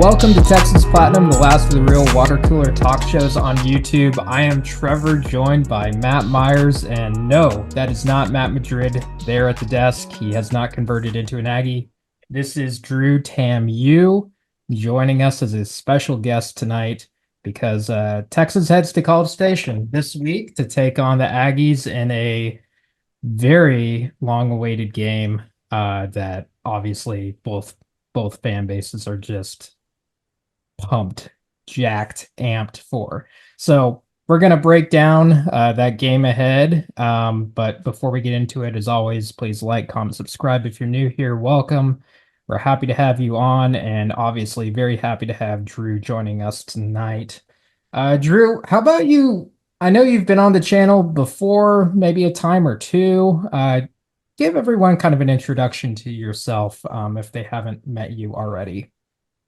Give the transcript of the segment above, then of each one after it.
Welcome to Texas Platinum, the last of the real water cooler talk shows on YouTube. I am Trevor, joined by Matt Myers, and no, that is not Matt Madrid there at the desk. He has not converted into an Aggie. This is DrewTAMU joining us as a special guest tonight because Texas heads to College Station this week to take on the Aggies in a very long-awaited game that obviously both fan bases are just pumped, jacked, amped for. So we're going to break down that game ahead. But before we get into it, as always, please like, comment, subscribe. If you're new here, welcome. We're happy to have you on, and obviously very happy to have Drew joining us tonight. Drew, how about you? I know you've been on the channel before, maybe a time or two. Give everyone kind of an introduction to yourself if they haven't met you already.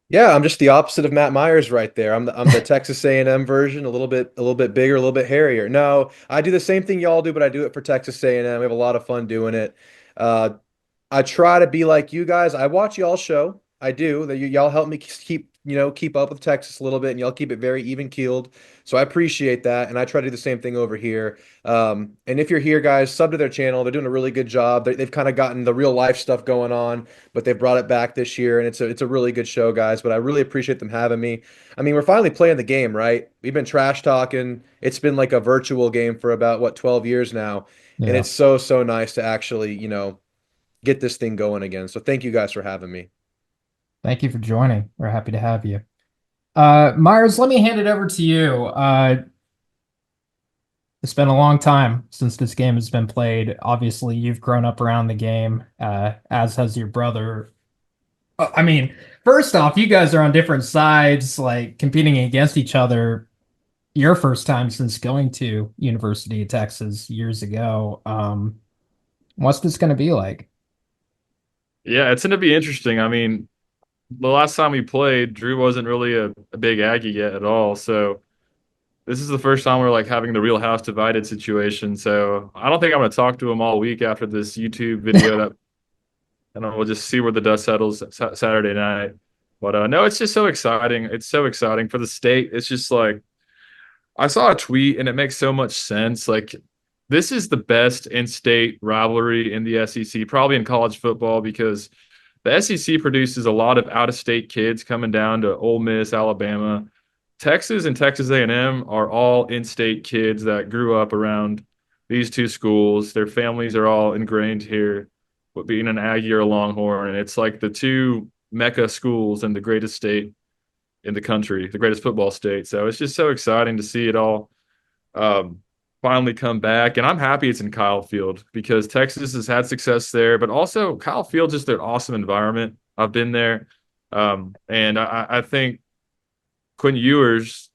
Yeah, I'm just the opposite of Matt Myers right there. I'm the Texas A&M version, a little bit bigger, a little bit hairier. No, I do the same thing y'all do, but I do it for Texas A&M. We have a lot of fun doing it. Uh, I try to be like you guys. I watch y'all show. I do. That y'all help me keep up with Texas a little bit, and y'all keep it very even keeled. So I appreciate that, and I try to do the same thing over here. And if you're here, guys, sub to their channel. They're doing a really good job. They've kind of gotten the real life stuff going on, but they've brought it back this year, and it's a really good show, guys. But I really appreciate them having me. I mean, we're finally playing the game, right? We've been trash talking. It's been like a virtual game for about what 12 years now, and Yeah. it's so nice to actually get this thing going again. So thank you guys for having me. Thank you for joining. We're happy to have you. Myers, let me hand it over to you. It's been a long time since this game has been played. Obviously, you've grown up around the game, as has your brother. I mean, first off, you guys are on different sides, like competing against each other. Your first time since going to University of Texas years ago. What's this going to be like? Yeah, it's going to be interesting. I mean, the last time we played, Drew wasn't really a big Aggie yet at all. So this is the first time we're like having the real house divided situation. So I don't think I'm going to talk to him all week after this YouTube video that, and we'll just see where the dust settles Saturday night. But no, it's just so exciting. It's so exciting for the state. It's just like I saw a tweet and it makes so much sense. Like this is the best in-state rivalry in the SEC, probably in college football, because the SEC produces a lot of out-of-state kids coming down to Ole Miss, Alabama. Texas and Texas A&M are all in-state kids that grew up around these two schools. Their families are all ingrained here, with being an Aggie or a Longhorn, and it's like the two mecca schools in the greatest state in the country, the greatest football state. So it's just so exciting to see it all um, finally come back. And I'm happy it's in Kyle Field because Texas has had success there, but also Kyle Field's just an awesome environment. I've been there. And I think Quinn Ewers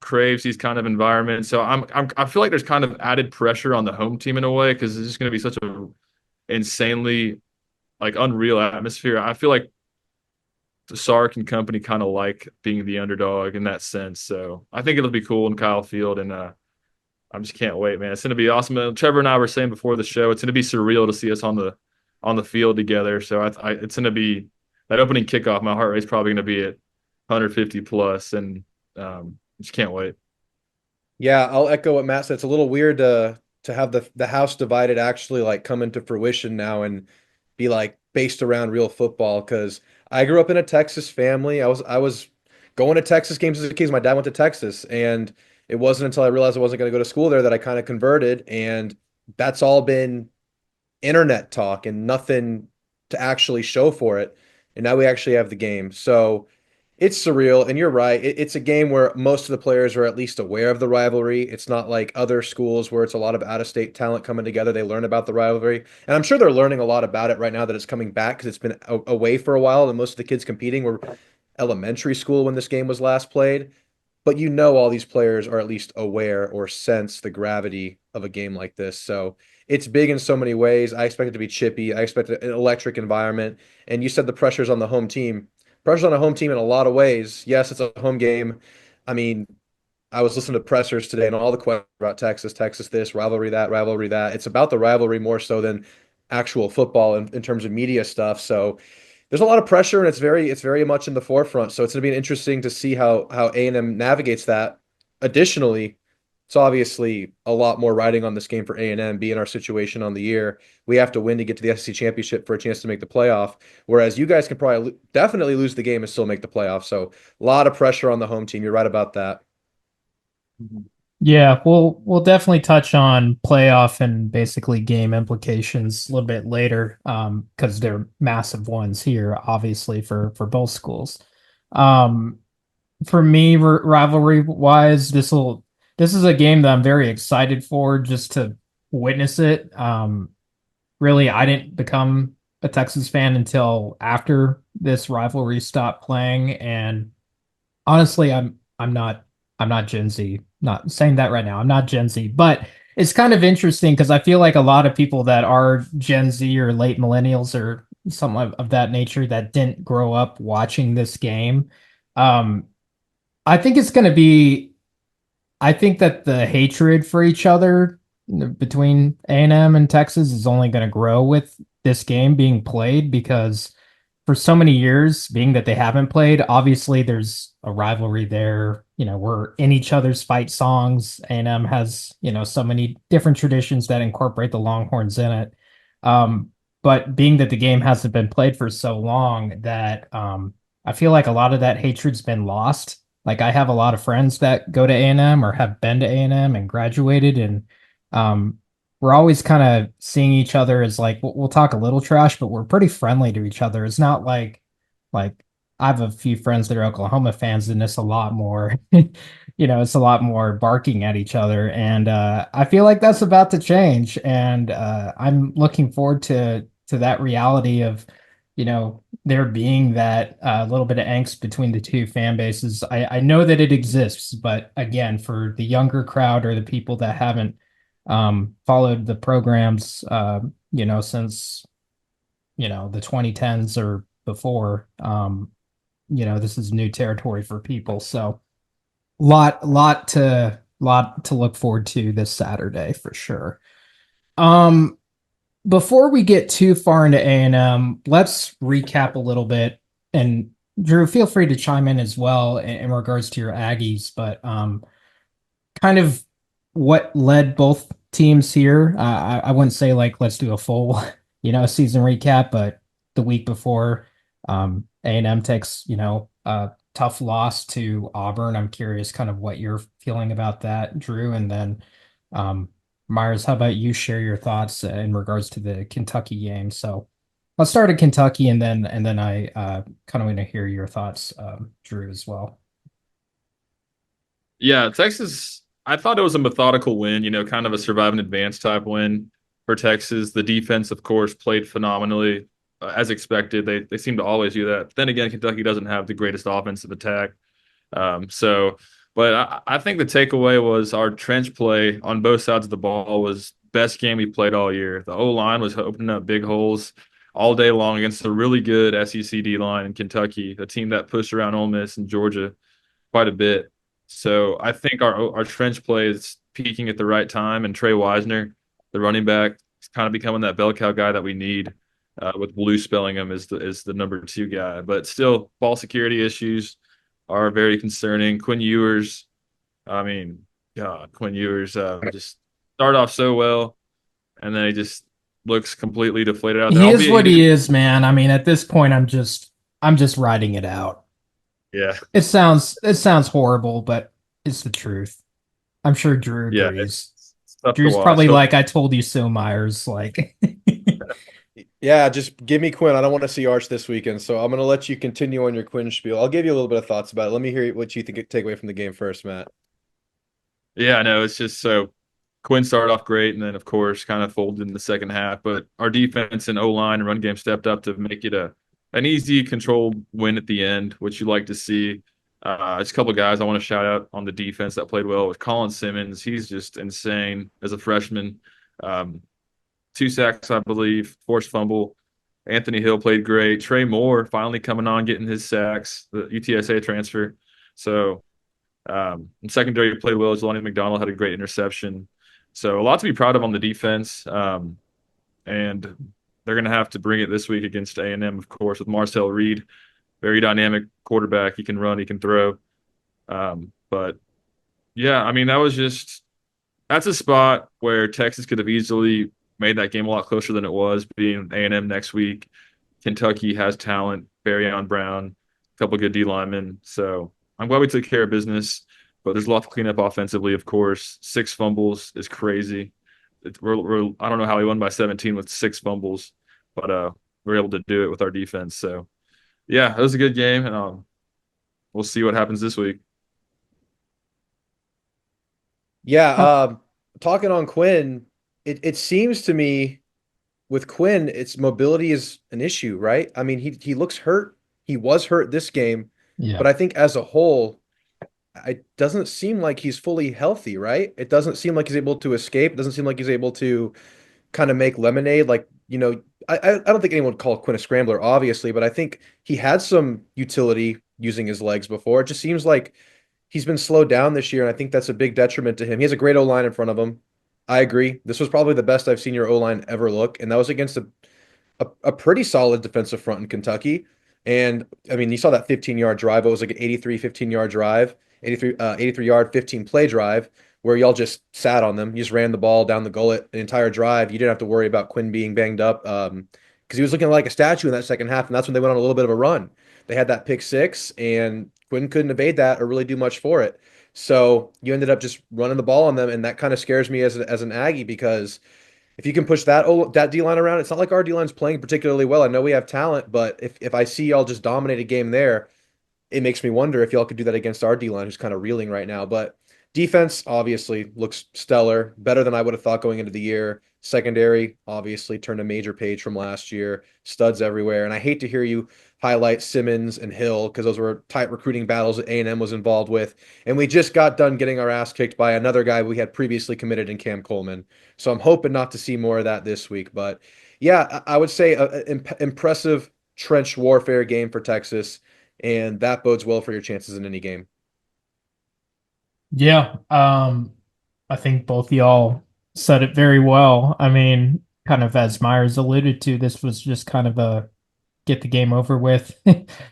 craves these kind of environments. So I feel like there's kind of added pressure on the home team in a way because it's just going to be such a insanely like unreal atmosphere. I feel like the Sark and company kind of like being the underdog in that sense. So I think it'll be cool in Kyle Field, and I just can't wait, man. It's going to be awesome. Trevor and I were saying before the show, it's going to be surreal to see us on the field together. So it's going to be that opening kickoff. My heart rate's probably going to be at 150 plus, and just can't wait. Yeah, I'll echo what Matt said. It's a little weird to have the house divided actually like come into fruition now and be like based around real football because I grew up in a Texas family. I was going to Texas games as a kid. My dad went to Texas, and it wasn't until I realized I wasn't going to go to school there that I kind of converted, and that's all been internet talk and nothing to actually show for it. And now we actually have the game. So it's surreal. And you're right. It's a game where most of the players are at least aware of the rivalry. It's not like other schools where it's a lot of out of state talent coming together. They learn about the rivalry. And I'm sure they're learning a lot about it right now that it's coming back because it's been away for a while. And most of the kids competing were elementary school when this game was last played. But all these players are at least aware or sense the gravity of a game like this. So it's big in so many ways. I expect it to be chippy. I expect an electric environment. And you said the pressure's on the home team. Pressure's on a home team in a lot of ways. Yes, it's a home game. I mean, I was listening to pressers today and all the questions about Texas, Texas this, rivalry that, rivalry that. It's about the rivalry more so than actual football in terms of media stuff. So there's a lot of pressure and it's very much in the forefront. So it's going to be interesting to see how A&M navigates that. Additionally, it's obviously a lot more riding on this game for A&M, being our situation on the year. We have to win to get to the SEC championship for a chance to make the playoff. Whereas you guys can probably definitely lose the game and still make the playoff. So a lot of pressure on the home team. You're right about that. Yeah, we'll definitely touch on playoff and basically game implications a little bit later, because they're massive ones here, obviously for both schools. Um, for me, rivalry wise, this is a game that I'm very excited for just to witness it. Really, I didn't become a Texas fan until after this rivalry stopped playing, and honestly, I'm not Gen Z. Not saying that right now. I'm not Gen Z, but it's kind of interesting because I feel like a lot of people that are Gen Z or late millennials or something of that nature that didn't grow up watching this game. Um, I think it's going to be I think that the hatred for each other between A&M and Texas is only going to grow with this game being played because for so many years, being that they haven't played, obviously there's a rivalry there. We're in each other's fight songs. A&M has, so many different traditions that incorporate the Longhorns in it. But being that the game hasn't been played for so long that I feel like a lot of that hatred's been lost. Like I have a lot of friends that go to A&M or have been to A&M and graduated, and um, we're always kind of seeing each other as like we'll talk a little trash, but we're pretty friendly to each other. It's not like I have a few friends that are Oklahoma fans, and it's a lot more, it's a lot more barking at each other, and I feel like that's about to change, and I'm looking forward to that reality of there being that little bit of angst between the two fan bases. I know that it exists, but again, for the younger crowd or the people that haven't followed the programs, since, the 2010s or before, this is new territory for people. So lot to look forward to this Saturday for sure. Um, Before we get too far into A&M, let's recap a little bit. And Drew, feel free to chime in as well in regards to your Aggies, but kind of what led both teams here. I wouldn't say like let's do a full, season recap, but the week before, A&M takes, a tough loss to Auburn. I'm curious kind of what you're feeling about that, Drew, and then um, Myers, how about you share your thoughts in regards to the Kentucky game? So let's start at Kentucky, and then I kind of want to hear your thoughts, Drew, as well. Yeah, Texas, I thought it was a methodical win, kind of a survive and advance type win for Texas. The defense, of course, played phenomenally, as expected. They seem to always do that. Then again, Kentucky doesn't have the greatest offensive attack. So, but I think the takeaway was our trench play on both sides of the ball was best game we played all year. The O line was opening up big holes all day long against a really good SEC D line in Kentucky, a team that pushed around Ole Miss and Georgia quite a bit. So I think our trench play is peaking at the right time, and Trey Wisner, the running back, is kind of becoming that bell cow guy that we need. With Blue spelling him as the number two guy, but still ball security issues are very concerning. Quinn Ewers, I mean, God, Quinn Ewers just started off so well, and then he just looks completely deflated out there. He is Albeit he what did, he is, man. I mean, at this point, I'm just riding it out. yeah, It sounds horrible, but it's the truth. I'm sure Drew yeah, agrees. it's tough to Drew's watch. probably Hope, like, I told you so, Myers. Like, Yeah, just give me Quinn. I don't want to see Arch this weekend, so I'm gonna let you continue on your Quinn spiel. I'll give you a little bit of thoughts about it. Let me hear what you think take away from the game first, Matt. yeah, I know it's just so Quinn started off great, and then of course kind of folded in the second half. But our defense and O line and run game stepped up to make it a an easy, controlled win at the end, which you like to see. Just a couple of guys I want to shout out on the defense that played well with Colin Simmons. He's just insane as a freshman. Um, 2 sacks, I believe, forced fumble. Anthony Hill played great. Trey Moore finally coming on, getting his sacks, the UTSA transfer. So in secondary, played well. Jelani McDonald had a great interception. So a lot to be proud of on the defense. And they're going to have to bring it this week against A&M, of course, with Marcel Reed, very dynamic quarterback. He can run, he can throw. But yeah, I mean, that's a spot where Texas could have easily made that game a lot closer than it was, being A&M next week. Kentucky has talent, Barryon Brown, a couple good D linemen. So I'm glad we took care of business, but there's a lot to clean up offensively, of course. 6 fumbles is crazy. I don't know how we won by 17 with 6 fumbles, but we're able to do it with our defense. So yeah, it was a good game, and we'll see what happens this week. Yeah, Huh. talking on Quinn, it seems to me with Quinn, its mobility is an issue, right? I mean, he looks hurt. He was hurt this game, Yeah. but I think as a whole, it doesn't seem like he's fully healthy, right? It doesn't seem like he's able to escape. It doesn't seem like he's able to kind of make lemonade. Like, I don't think anyone would call Quinn a scrambler, obviously, but I think he had some utility using his legs before. It just seems like he's been slowed down this year, and I think that's a big detriment to him. He has a great O-line in front of him. I agree. This was probably the best I've seen your O-line ever look, and that was against a pretty solid defensive front in Kentucky. And I mean, you saw that 15-yard drive. It was like an 83, 15-yard drive, 83-yard, 15 play drive where y'all just sat on them. You just ran the ball down the gullet an entire drive. You didn't have to worry about Quinn being banged up because he was looking like a statue in that second half. And that's when they went on a little bit of a run. They had that pick six, and Quinn couldn't evade that or really do much for it. So you ended up just running the ball on them. And that kind of scares me as an Aggie because if you can push that D line around, it's not like our D line's playing particularly well. I know we have talent, but if I see y'all just dominate a game there, it makes me wonder if y'all could do that against our D line, who's kind of reeling right now. But defense obviously looks stellar, better than I would have thought going into the year. Secondary obviously turned a major page from last year, studs everywhere. And I hate to hear you highlight Simmons and Hill because those were tight recruiting battles that A&M was involved with. And we just got done getting our ass kicked by another guy we had previously committed in Cam Coleman. So I'm hoping not to see more of that this week. But yeah, I would say an impressive trench warfare game for Texas, and that bodes well for your chances in any game. Yeah. I think both y'all said it very well. I mean, kind of as Myers alluded to, this was just kind of a get the game over with,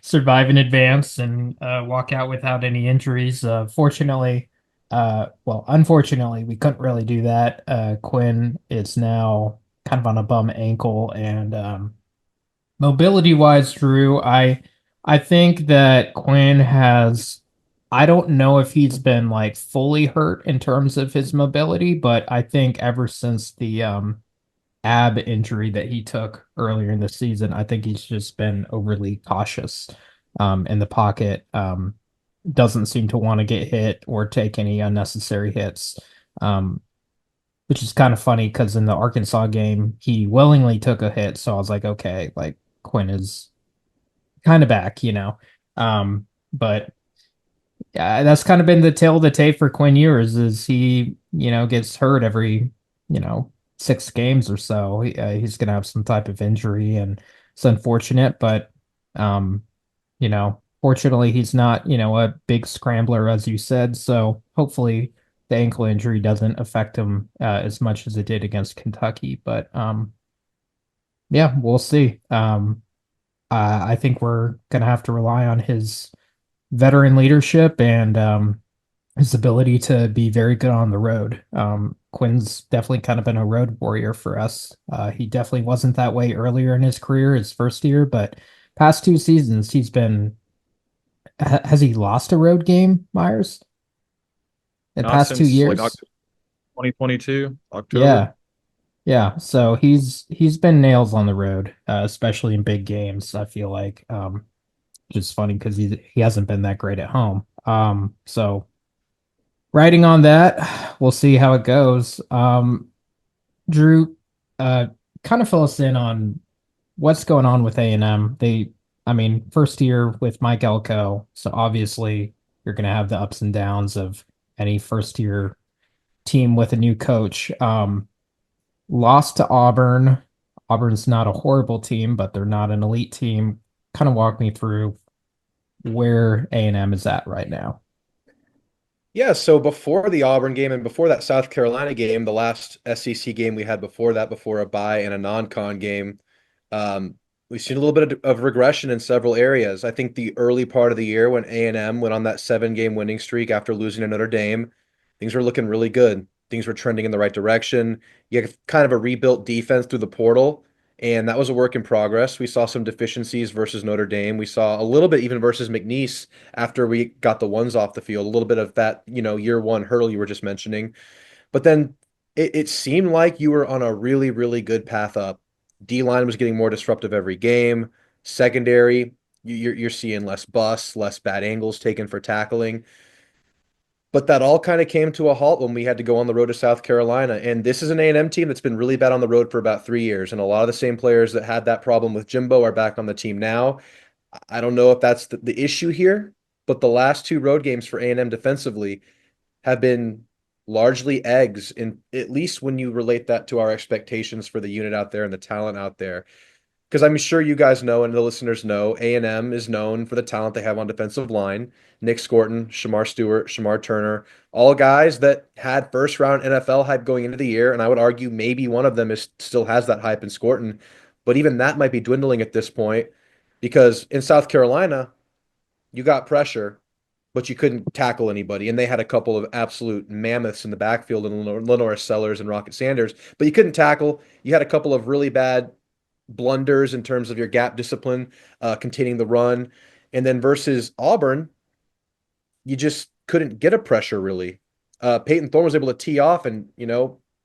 survive in advance, and walk out without any injuries. Unfortunately, we couldn't really do that. Quinn is now kind of on a bum ankle, and mobility wise, Drew, I think that Quinn has. I don't know if he's been like fully hurt in terms of his mobility, but I think ever since the ab injury that he took earlier in the season, I think he's just been overly cautious in the pocket. Doesn't seem to want to get hit or take any unnecessary hits, um, which is kind of funny because in the Arkansas game, he willingly took a hit. So I was like, okay, like Quinn is kind of back, you know. But yeah, that's kind of been the tail of the tape for Quinn Ewers is he, gets hurt every, 6 games or so. He's going to have some type of injury and it's unfortunate, but, fortunately he's not, a big scrambler, as you said. So hopefully the ankle injury doesn't affect him as much as it did against Kentucky. But, yeah, we'll see. I think we're going to have to rely on his veteran leadership and his ability to be very good on the road. Quinn's definitely kind of been a road warrior for us. He definitely wasn't that way earlier in his career, his first year, but past 2 seasons, he's been. Has he lost a road game, Myers? In Not past two since like years? October 2022, October. Yeah, yeah. So he's been nails on the road, especially in big games. I feel like, which is funny because he hasn't been that great at home. So writing on that, we'll see how it goes. Drew, uh, kind of fill us in on what's going on with A&M. I mean, first year with Mike Elko, so obviously you're going to have the ups and downs of any first year team with a new coach. Lost to Auburn. Auburn's not a horrible team, but they're not an elite team. Kind of walk me through where A&M is at right now. Yeah, so before the Auburn game and before that South Carolina game, the last SEC game we had before that, before a bye and a non-con game, Um, we've seen a little bit of regression in several areas. I think the early part of the year when A&M went on that 7 game winning streak after losing to Notre Dame, things were looking really good. Things were trending in the right direction. You had kind of a rebuilt defense through the portal, and that was a work in progress. We saw some deficiencies versus Notre Dame. We saw a little bit even versus McNeese after we got the ones off the field, a little bit of that, year one hurdle you were just mentioning. But then it seemed like you were on a really, really good path up. D line was getting more disruptive every game. Secondary, you're seeing less busts, less bad angles taken for tackling. But that all kind of came to a halt when we had to go on the road to South Carolina. And this is an A&M team that's been really bad on the road for about 3 years. And a lot of the same players that had that problem with Jimbo are back on the team now. I don't know if that's the issue here, but the last two road games for A&M defensively have been largely eggs, in at least when you relate that to our expectations for the unit out there and the talent out there. Because I'm sure you guys know and the listeners know, A&M is known for the talent they have on defensive line. Nick Scorton, Shamar Stewart, Shamar Turner, all guys that had first round NFL hype going into the year. And I would argue maybe one of them still has that hype in Scorton. But even that might be dwindling at this point because in South Carolina, you got pressure, but you couldn't tackle anybody. And they had a couple of absolute mammoths in the backfield in Lenore Sellers and Rocket Sanders, but you couldn't tackle. You had a couple of really bad blunders in terms of your gap discipline, containing the run. And then versus Auburn, you just couldn't get a pressure really. Peyton Thorne was able to tee off and,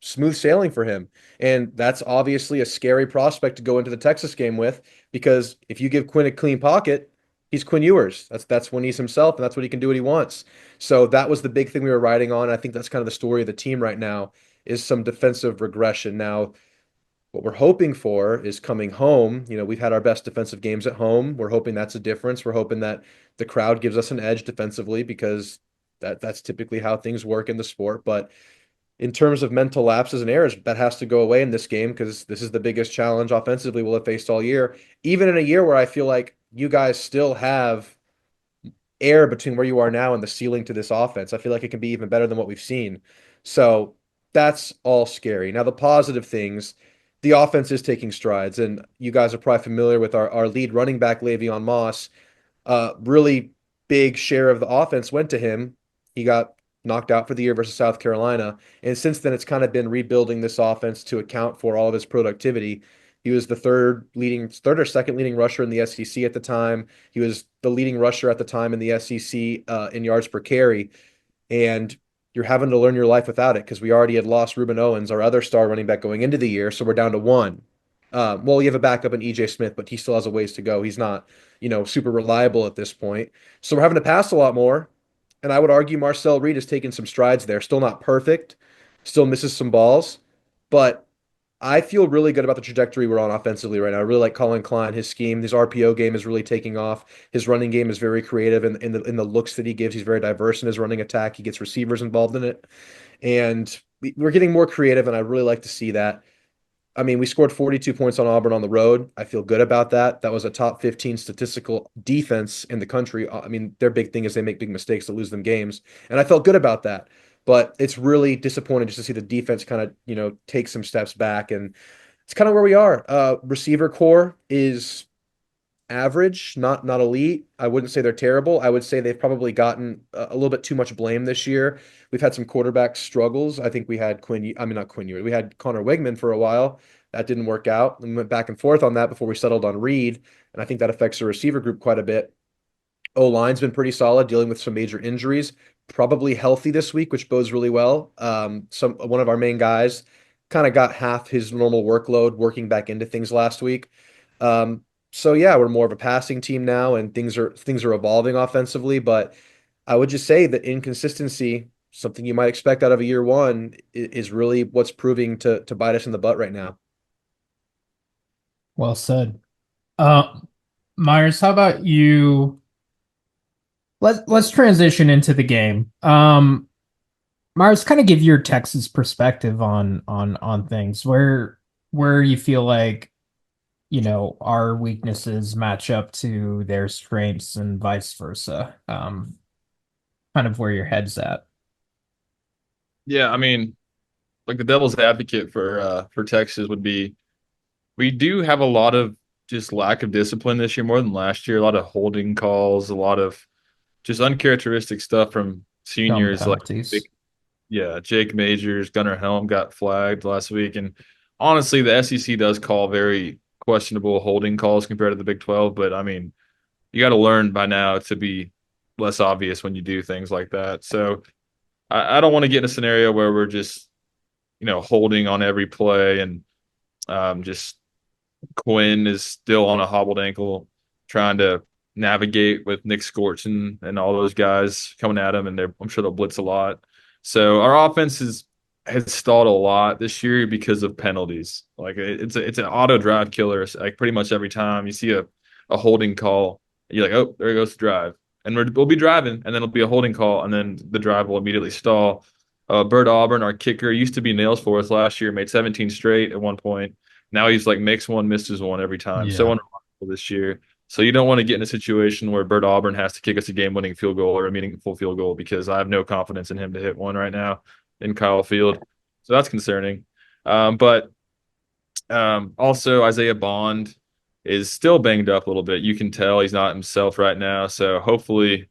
smooth sailing for him. And that's obviously a scary prospect to go into the Texas game with because if you give Quinn a clean pocket, he's Quinn Ewers. That's when he's himself and that's what he can do what he wants. So that was the big thing we were riding on. I think that's kind of the story of the team right now is some defensive regression. Now, what we're hoping for is coming home. We've had our best defensive games at home. We're hoping that's a difference. We're hoping that the crowd gives us an edge defensively because that's typically how things work in the sport. But in terms of mental lapses and errors, that has to go away in this game because this is the biggest challenge offensively we'll have faced all year. Even in a year where I feel like you guys still have air between where you are now and the ceiling to this offense. I feel like it can be even better than what we've seen. So that's all scary. Now, the positive things, the offense is taking strides, and you guys are probably familiar with our lead running back, Le'Veon Moss. Really big share of the offense went to him. He got knocked out for the year versus South Carolina. And since then, it's kind of been rebuilding this offense to account for all of his productivity. He was the third or second leading rusher in the SEC at the time. He was the leading rusher at the time in the SEC in yards per carry. And you're having to learn your life without it because we already had lost Ruben Owens, our other star running back going into the year. So we're down to one. Well, you have a backup in EJ Smith, but he still has a ways to go. He's not, super reliable at this point. So we're having to pass a lot more. And I would argue Marcel Reed has taken some strides there. Still not perfect, still misses some balls, but I feel really good about the trajectory we're on offensively right now. I really like Colin Klein, his scheme. His RPO game is really taking off. His running game is very creative in the looks that he gives. He's very diverse in his running attack. He gets receivers involved in it. And we're getting more creative, and I really like to see that. I mean, we scored 42 points on Auburn on the road. I feel good about that. That was a top 15 statistical defense in the country. I mean, their big thing is they make big mistakes to lose them games. And I felt good about that. But it's really disappointing just to see the defense kind of, take some steps back. And it's kind of where we are. Receiver core is average, not elite. I wouldn't say they're terrible. I would say they've probably gotten a little bit too much blame this year. We've had some quarterback struggles. I think we had not Quinn Ewers. We had Connor Wigman for a while. That didn't work out. We went back and forth on that before we settled on Reed, and I think that affects the receiver group quite a bit. O-line's been pretty solid, dealing with some major injuries. Probably healthy this week, which bodes really well. One of our main guys kind of got half his normal workload working back into things last week. So yeah, we're more of a passing team now, and things are evolving offensively. But I would just say that inconsistency, something you might expect out of a year one, is really what's proving to bite us in the butt right now. Well said. Uh, Myers, how about you? Let's transition into the game. Myers, kind of give your Texas perspective on things. Where you feel like our weaknesses match up to their strengths and vice versa. Kind of where your head's at. Yeah, I mean, like the devil's advocate for Texas would be we do have a lot of just lack of discipline this year more than last year. A lot of holding calls, a lot of just uncharacteristic stuff from Dumb seniors like penalties. yeah, Jake Majors, Gunnar Helm got flagged last week, and honestly, the SEC does call very questionable holding calls compared to the Big 12. But I mean, you got to learn by now to be less obvious when you do things like that. So I don't want to get in a scenario where we're just holding on every play and just Quinn is still on a hobbled ankle, trying to navigate with Nick Scorchon and all those guys coming at him, and I'm sure they'll blitz a lot. So our offense has stalled a lot this year because of penalties. Like it's an auto drive killer. Like pretty much every time you see a holding call, you're like, oh, there goes the drive, and we'll be driving, and then it'll be a holding call, and then the drive will immediately stall. Bert Auburn, our kicker, used to be nails for us last year, made 17 straight at one point. Now he's like makes one, misses one every time. So Yeah. unreliable this year. So you don't want to get in a situation where Bert Auburn has to kick us a game-winning field goal or a meaningful field goal because I have no confidence in him to hit one right now in Kyle Field. So that's concerning. But also Isaiah Bond is still banged up a little bit. You can tell he's not himself right now. So hopefully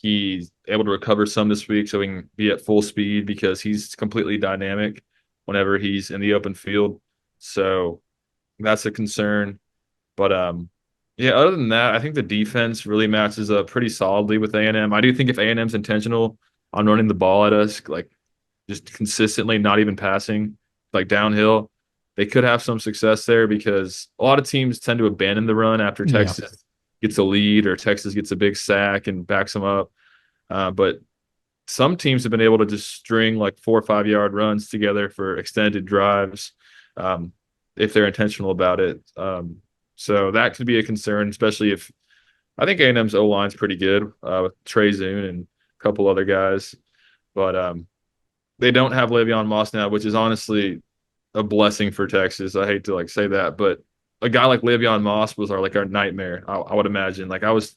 he's able to recover some this week so he can be at full speed because he's completely dynamic whenever he's in the open field. So that's a concern. But yeah, other than that, I think the defense really matches up pretty solidly with A&M. I do think if A&M's intentional on running the ball at us, like just consistently, not even passing, like downhill, they could have some success there because a lot of teams tend to abandon the run after Yeah. Texas gets a lead or Texas gets a big sack and backs them up. But some teams have been able to just string like 4 or 5 yard runs together for extended drives if they're intentional about it. So that could be a concern, especially if I think A&M's O line's pretty good with Trey Zune and a couple other guys, but they don't have Le'Veon Moss now, which is honestly a blessing for Texas. I hate to like say that, but a guy like Le'Veon Moss was our nightmare. I would imagine. That was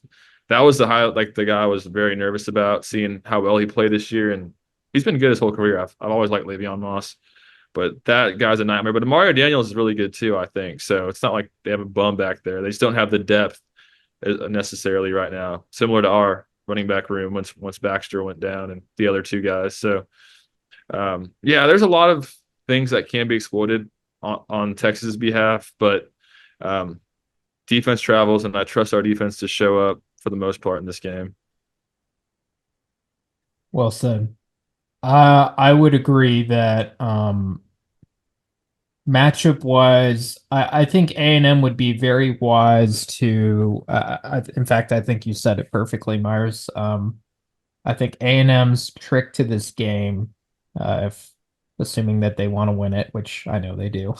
the high like the guy I was very nervous about seeing how well he played this year, and he's been good his whole career. I've always liked Le'Veon Moss, but that guy's a nightmare. But Mario Daniels is really good too, I think. So it's not like they have a bum back there. They just don't have the depth necessarily right now, similar to our running back room once Baxter went down and the other two guys. So yeah, there's a lot of things that can be exploited on Texas's behalf, but defense travels, and I trust our defense to show up for the most part in this game. Well said. I would agree that matchup wise, I think A&M would be very wise to. In fact, I think you said it perfectly, Myers. I think A&M's trick to this game, if assuming that they want to win it, which I know they do,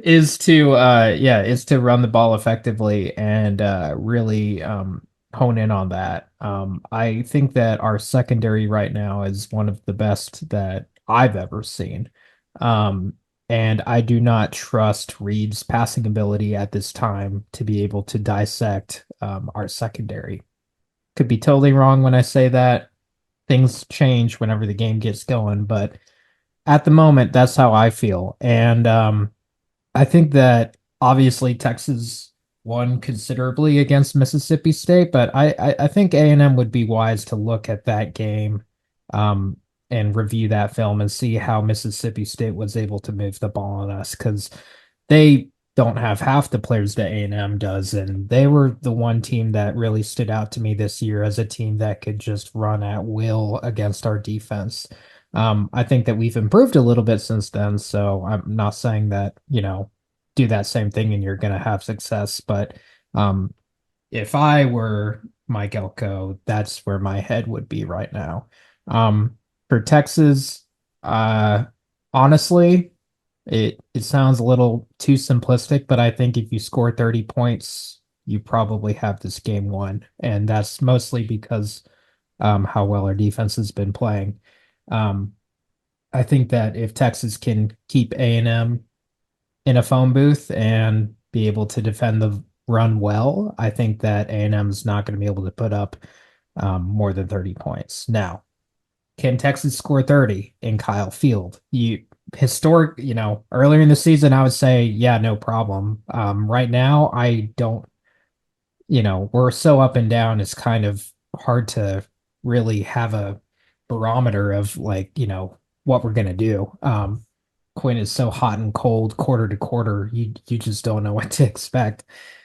is to run the ball effectively and really hone in on that. I think that our secondary right now is one of the best that I've ever seen. Um, and I do not trust Reed's passing ability at this time to be able to dissect our secondary. Could be totally wrong when I say that. Things change whenever the game gets going, but at the moment, that's how I feel. And I think that obviously Texas won considerably against Mississippi State, but I think A&M would be wise to look at that game um, and review that film and see how Mississippi State was able to move the ball on us because they don't have half the players that A&M does, and they were the one team that really stood out to me this year as a team that could just run at will against our defense. I think that we've improved a little bit since then, so I'm not saying that, do that same thing and you're going to have success, but um, if I were Mike Elko, that's where my head would be right now. For Texas, uh, honestly, it sounds a little too simplistic, but I think if you score 30 points, you probably have this game won, and that's mostly because how well our defense has been playing. Um, I think that if Texas can keep A&M in a phone booth and be able to defend the run well, I think that A&M's not going to be able to put up more than 30 points. Now, can Texas score 30 in Kyle Field? historic, earlier in the season, I would say, yeah, no problem. Right now, I don't, we're so up and down, it's kind of hard to really have a barometer of like, what we're gonna do. Quinn is so hot and cold quarter to quarter, you just don't know what to expect,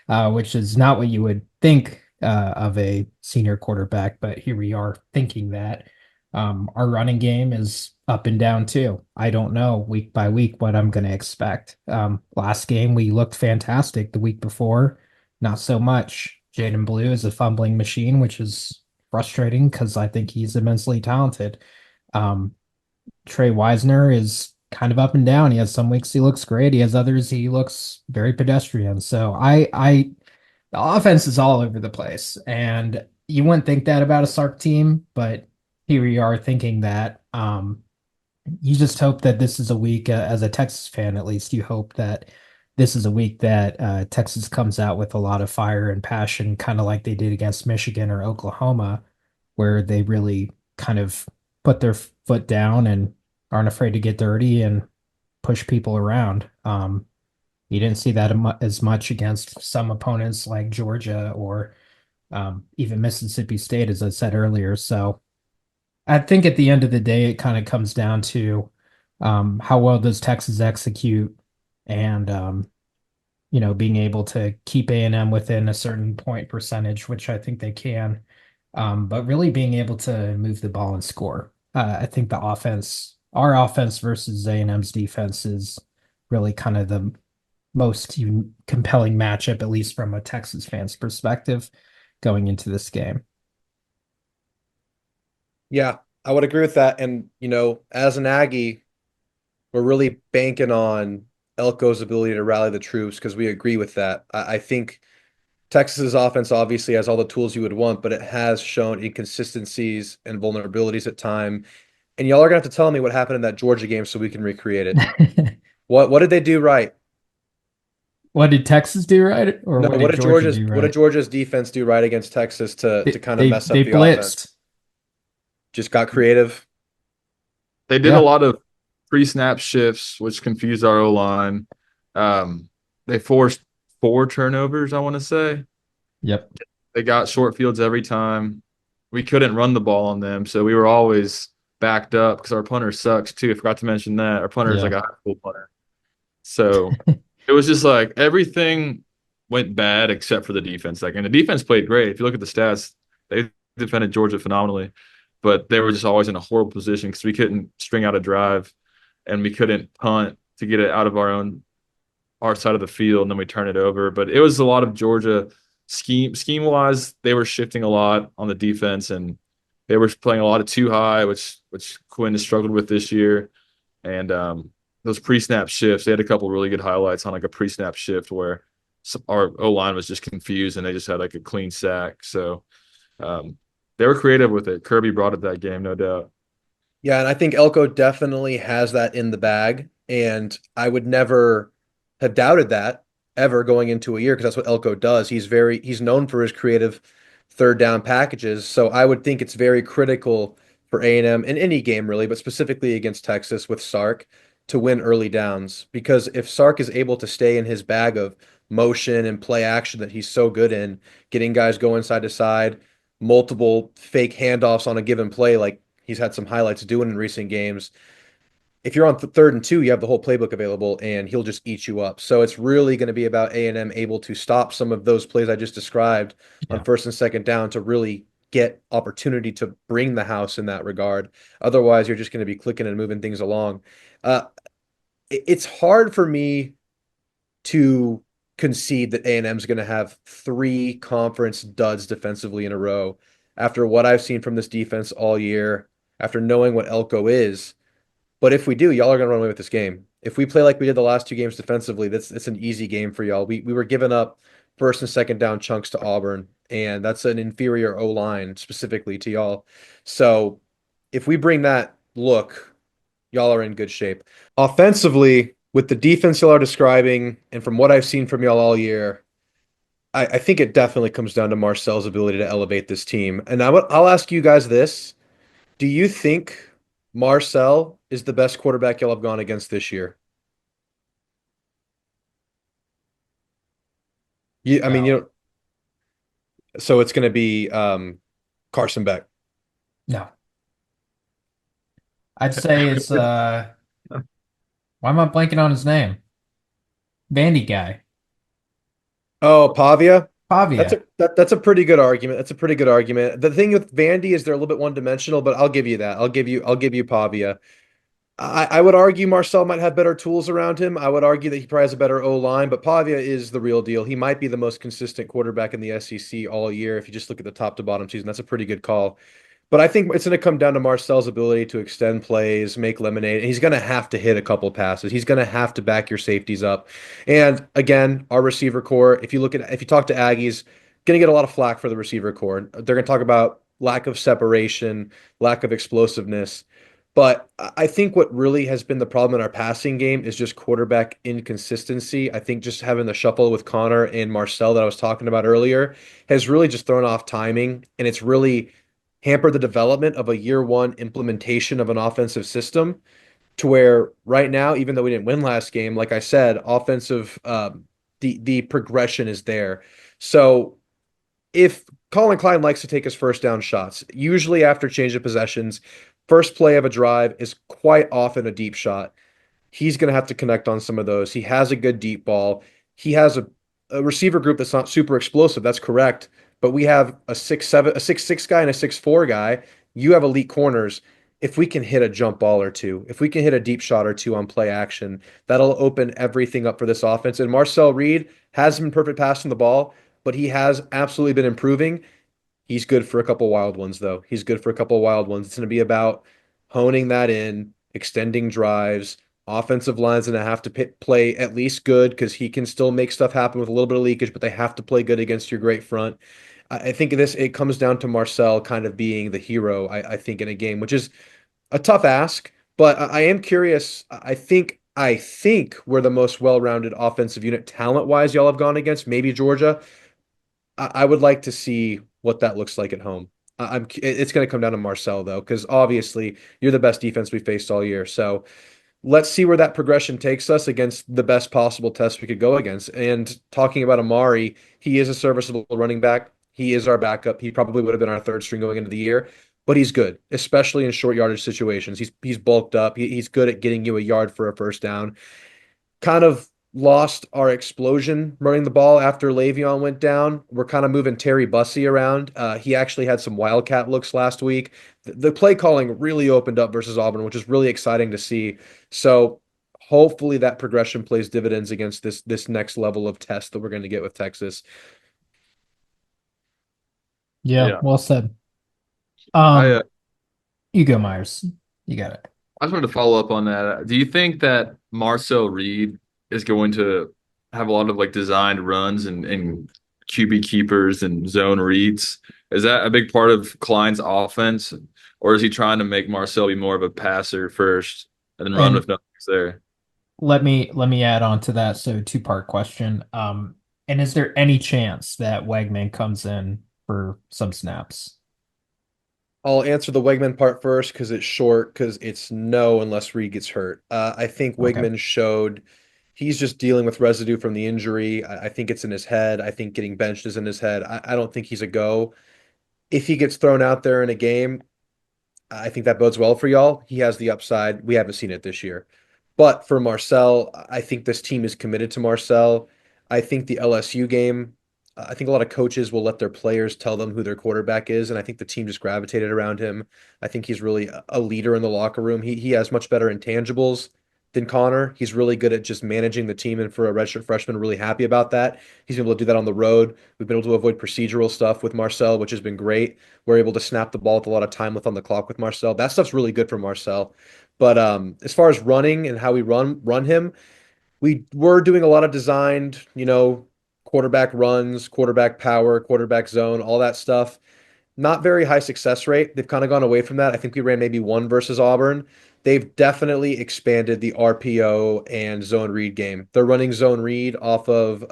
which is not what you would think of a senior quarterback, but here we are thinking that. Our running game is up and down too. I don't know week by week what I'm going to expect. Last game we looked fantastic. The week before, not so much. Jaden Blue is a fumbling machine, which is frustrating because I think he's immensely talented. Um, Trey Wisner is kind of up and down. He has some weeks he looks great. He has others he looks very pedestrian. So the offense is all over the place, and you wouldn't think that about a Sark team, but here we are thinking that. You just hope that this is a week, as a Texas fan, at least, you hope that this is a week that Texas comes out with a lot of fire and passion, kind of like they did against Michigan or Oklahoma, where they really kind of put their foot down and aren't afraid to get dirty and push people around. You didn't see that as much against some opponents like Georgia or even Mississippi State, as I said earlier. So I think at the end of the day, it kind of comes down to how well does Texas execute and being able to keep A&M within a certain point percentage, which I think they can, but really being able to move the ball and score. I think our offense versus A&M's defense is really kind of the most compelling matchup, at least from a Texas fan's perspective, going into this game. Yeah, I would agree with that. And, as an Aggie, we're really banking on Elko's ability to rally the troops because we agree with that. I think Texas's offense obviously has all the tools you would want, but it has shown inconsistencies and vulnerabilities at time. And y'all are gonna have to tell me what happened in that Georgia game so we can recreate it. What did they do right? What did Texas do right, or No, what did Georgia do What did right? Georgia's defense do right against Texas to kind of mess They up the offense? blitzed. Just got creative. They did a Yeah. lot of pre-snap shifts, which confused our O line. They forced 4 turnovers, I want to say. Yep. They got short fields every time. We couldn't run the ball on them, so we were always backed up because our punter sucks too. I forgot to mention that. Our punter is like Yeah. a high school punter. So it was just like everything went bad except for the defense. Like, and the defense played great. If you look at the stats, they defended Georgia phenomenally, but they were just always in a horrible position because we couldn't string out a drive and we couldn't punt to get it out of our side of the field, and then we turn it over. But it was a lot of Georgia scheme wise. They were shifting a lot on the defense, and they were playing a lot of too high, which Quinn has struggled with this year. And those pre-snap shifts, they had a couple really good highlights on like a pre-snap shift where our O line was just confused and they just had like a clean sack. So they were creative with it. Kirby brought it that game, no doubt. Yeah, and I think Elko definitely has that in the bag. And I would never have doubted that ever going into a year because that's what Elko does. He's known for his creative third down packages. So I would think it's very critical for A&M in any game really, but specifically against Texas with Sark to win early downs. Because if Sark is able to stay in his bag of motion and play action that he's so good in, getting guys going side to side, multiple fake handoffs on a given play, like he's had some highlights doing in recent games. If you're on third and two, you have the whole playbook available, and he'll just eat you up. So it's really going to be about A&M able to stop some of those plays I just described on Yeah. first and second down to really get opportunity to bring the house in that regard. Otherwise, you're just going to be clicking and moving things along. Uh, it's hard for me to concede that A&M is going to have 3 conference duds defensively in a row after what I've seen from this defense all year, after knowing what Elko is. But if we do, y'all are going to run away with this game. If we play like we did the last 2 games defensively, it's an easy game for y'all. We were giving up first and second down chunks to Auburn, and that's an inferior O line specifically to y'all. So if we bring that look, y'all are in good shape. Offensively, with the defense y'all are describing, and from what I've seen from y'all all year, I think it definitely comes down to Marcel's ability to elevate this team. And I'll ask you guys this. Do you think Marcel is the best quarterback y'all have gone against this year. I mean, No, so it's going to be Carson Beck. no. I'd say it's why am I blanking on his name? Vandy guy. Oh, Pavia. That's Pavia. that's a pretty good argument. That's a pretty good argument. The thing with Vandy is they're a little bit one-dimensional, but I'll give you that. I'll give you Pavia. I would argue Marcel might have better tools around him. I would argue that he probably has a better O line, but Pavia is the real deal. He might be the most consistent quarterback in the SEC all year if you just look at the top to bottom season. That's a pretty good call. But I think it's going to come down to Marcel's ability to extend plays, make lemonade, and he's going to have to hit a couple passes. He's going to have to back your safeties up. And again, our receiver core, if you talk to Aggies, going to get a lot of flack for the receiver core. They're going to talk about lack of separation, lack of explosiveness. But I think what really has been the problem in our passing game is just quarterback inconsistency. I think just having the shuffle with Connor and Marcel that I was talking about earlier has really just thrown off timing, and it's really hampered the development of a year one implementation of an offensive system to where right now, even though we didn't win last game, like I said, offensive the progression is there. So if Colin Klein likes to take his first down shots, usually after change of possessions, first play of a drive is quite often a deep shot. He's going to have to connect on some of those. He has a good deep ball. He has a receiver group that's not super explosive. That's correct. But we have a 6'6" guy and a 6'4" guy. You have elite corners. If we can hit a jump ball or two, if we can hit a deep shot or two on play action, that'll open everything up for this offense. And Marcel Reed hasn't been perfect passing the ball, but he has absolutely been improving. He's good for a couple wild ones, though. He's good for a couple wild ones. It's going to be about honing that in, extending drives. Offensive line's going to have to play at least good because he can still make stuff happen with a little bit of leakage, but they have to play good against your great front. I think it comes down to Marcel kind of being the hero, I think, in a game, which is a tough ask, but I am curious. I think we're the most well-rounded offensive unit talent-wise y'all have gone against, maybe Georgia. I would like to see what that looks like at home. It's going to come down to Marcel though, because obviously you're the best defense we faced all year. So let's see where that progression takes us against the best possible test we could go against. And talking about Amari, he is a serviceable running back. He is our backup. He probably would have been our third string going into the year, but he's good, especially in short yardage situations. He's bulked up. He's good at getting you a yard for a first down. Kind of lost our explosion running the ball after Le'Veon went down. We're kind of moving Terry Bussey around. He actually had some wildcat looks last week. The play calling really opened up versus Auburn, which is really exciting to see. So hopefully that progression plays dividends against this next level of test that we're going to get with Texas. Yeah, Yeah. well said. I Um, you go, Myers. You got it. I just wanted to follow up on that. Do you think that Marcel Reed is going to have a lot of like designed runs and QB keepers and zone reads? Is that a big part of Klein's offense, or is he trying to make Marcel be more of a passer first and then run And with nothing's there? let me add on to that. So two-part question. And is there any chance that Wegman comes in for some snaps? I'll answer the Wegman part first because it's short, because it's no unless Reed gets hurt. I think Okay. Wegman showed he's just dealing with residue from the injury. I think it's in his head. I think getting benched is in his head. I don't think he's a go. If he gets thrown out there in a game, I think that bodes well for y'all. He has the upside. We haven't seen it this year. But for Marcel, I think this team is committed to Marcel. I think the LSU game, I think a lot of coaches will let their players tell them who their quarterback is, and I think the team just gravitated around him. I think he's really a leader in the locker room. He has much better intangibles than Connor. He's really good at just managing the team, and for a redshirt freshman, really happy about that. He's been able to do that on the road. We've been able to avoid procedural stuff with Marcel, which has been great. We're able to snap the ball with a lot of time left on the clock with Marcel. That stuff's really good for Marcel. But as far as running and how we run him, we were doing a lot of designed, quarterback runs, quarterback power, quarterback zone, all that stuff. Not very high success rate. They've kind of gone away from that. I think we ran maybe one versus Auburn. They've definitely expanded the RPO and zone read game. They're running zone read off of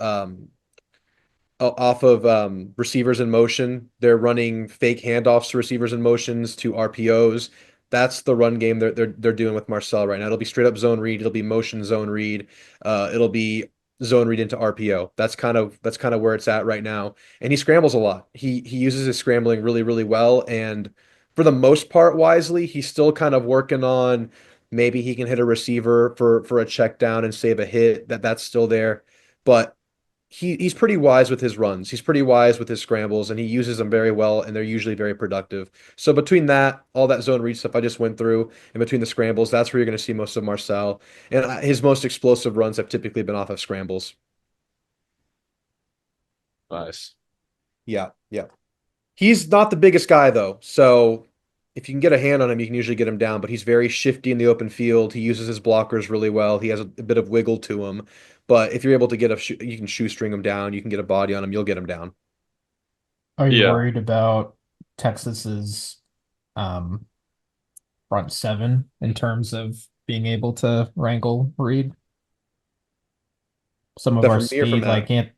receivers in motion. They're running fake handoffs to receivers in motions to RPOs. That's the run game they're doing with Marcel right now. It'll be straight up zone read. It'll be motion zone read. It'll be zone read into RPO. That's kind of where it's at right now. And he scrambles a lot. He uses his scrambling really well, and for the most part wisely. He's still kind of working on maybe he can hit a receiver for a check down and save a hit. That's still there, but he's pretty wise with his runs. He's pretty wise with his scrambles, and he uses them very well, and they're usually very productive. So between that, all that zone read stuff I just went through, and between the scrambles, that's where you're going to see most of Marcel. And his most explosive runs have typically been off of scrambles. Nice. Yeah, yeah. He's not the biggest guy though, so if you can get a hand on him, you can usually get him down. But he's very shifty in the open field. He uses his blockers really well. He has a bit of wiggle to him. But if you're able to you can shoestring him down. You can get a body on him. You'll get him down. Are you Yeah. worried about Texas's um, front seven in terms of being able to wrangle Reed? Some Is of that our from me or from speed, like Matt?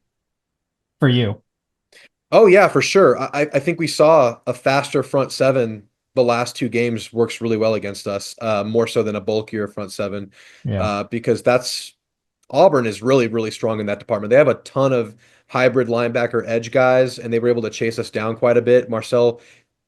for you. Oh yeah, for sure. I think we saw a faster front seven the last two games works really well against us, more so than a bulkier front seven, Yeah. because that's Auburn is really strong in that department. They have a ton of hybrid linebacker edge guys, and they were able to chase us down quite a bit. Marcel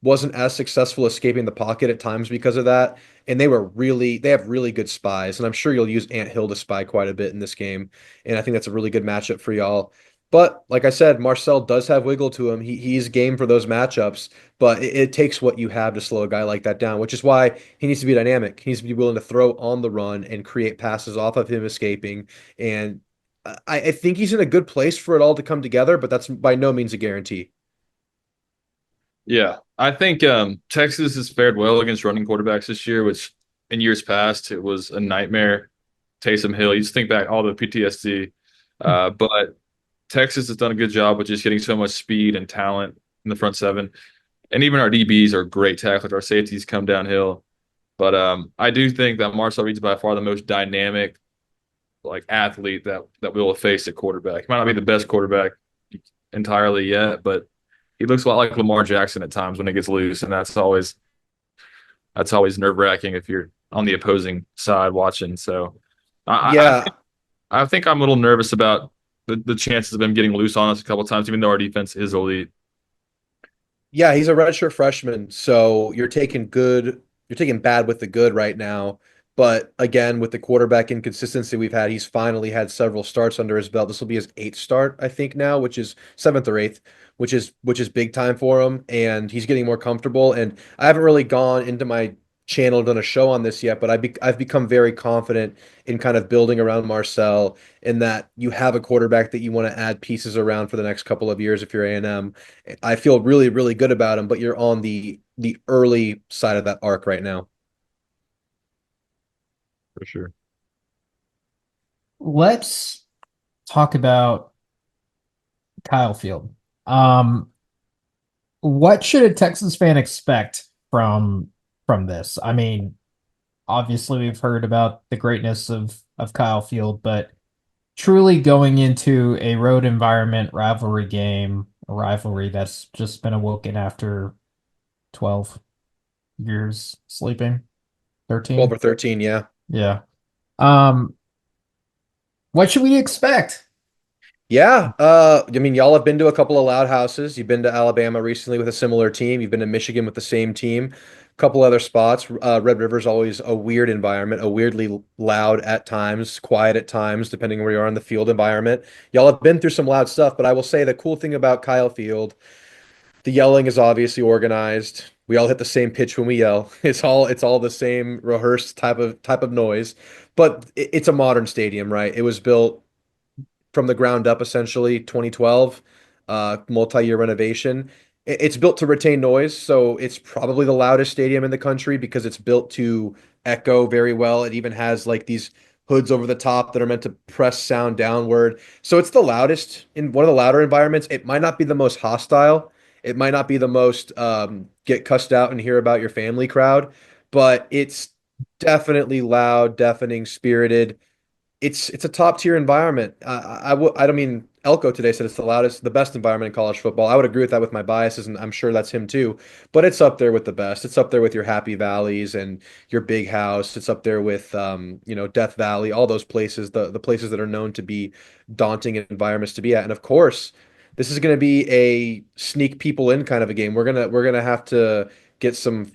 wasn't as successful escaping the pocket at times because of that, and they have really good spies, and I'm sure you'll use Ant Hill to spy quite a bit in this game, and I think that's a really good matchup for y'all. But like I said, Marcel does have wiggle to him. He's game for those matchups, but it takes what you have to slow a guy like that down, which is why he needs to be dynamic. He needs to be willing to throw on the run and create passes off of him escaping. And I think he's in a good place for it all to come together, but that's by no means a guarantee. Yeah. I think Texas has fared well against running quarterbacks this year, which in years past it was a nightmare. Taysom Hill, you just think back all the PTSD. But Texas has done a good job with just getting so much speed and talent in the front seven. And even our DBs are great tacklers. Our safeties come downhill. But I do think that Marcel Reed's by far the most dynamic like athlete that we'll face at quarterback. He might not be the best quarterback entirely yet, but he looks a lot like Lamar Jackson at times when it gets loose, and that's always nerve wracking if you're on the opposing side watching. So Yeah, I think I'm a little nervous about the chances of him getting loose on us a couple of times, even though our defense is elite. yeah, he's a redshirt freshman, so you're taking bad with the good right now. But again, with the quarterback inconsistency we've had, he's finally had several starts under his belt. This will be his eighth start, I think now, which is seventh or eighth, which is big time for him, and he's getting more comfortable. And I haven't really gone into my channel done a show on this yet, but I've become very confident in kind of building around Marcel, in that you have a quarterback that you want to add pieces around for the next couple of years if you're A&M. I feel really good about him, but you're on the early side of that arc right now. For sure. Let's talk about Kyle Field. Um, what should a Texas fan expect from this? I mean, obviously we've heard about the greatness of Kyle Field, but truly going into a road environment rivalry game, a rivalry that's just been awoken after 12 years sleeping, 12 13. or 13, yeah. Yeah. Um, what should we expect? Yeah, I mean, y'all have been to a couple of loud houses. You've been to Alabama recently with a similar team. You've been to Michigan with the same team. A couple other spots. Red River's always a weird environment, a weirdly loud at times, quiet at times, depending where you are in the field environment. Y'all have been through some loud stuff, but I will say the cool thing about Kyle Field, the yelling is obviously organized. We all hit the same pitch when we yell. It's all the same rehearsed type of noise, but it's a modern stadium, right? It was built from the ground up, essentially 2012, multi-year renovation. It's built to retain noise, so it's probably the loudest stadium in the country because it's built to echo very well. It even has like these hoods over the top that are meant to press sound downward. So it's the loudest in one of the louder environments. It might not be the most hostile. It might not be the most get cussed out and hear about your family crowd, but it's definitely loud, deafening, spirited. It's a top tier environment. I don't mean Elko today said it's the best environment in college football. I would agree with that with my biases, and I'm sure that's him too. But it's up there with the best. It's up there with your Happy Valleys and your Big House. It's up there with Death Valley, all those places, the places that are known to be daunting environments to be at. And of course, this is going to be a sneak people in kind of a game. We're gonna have to get some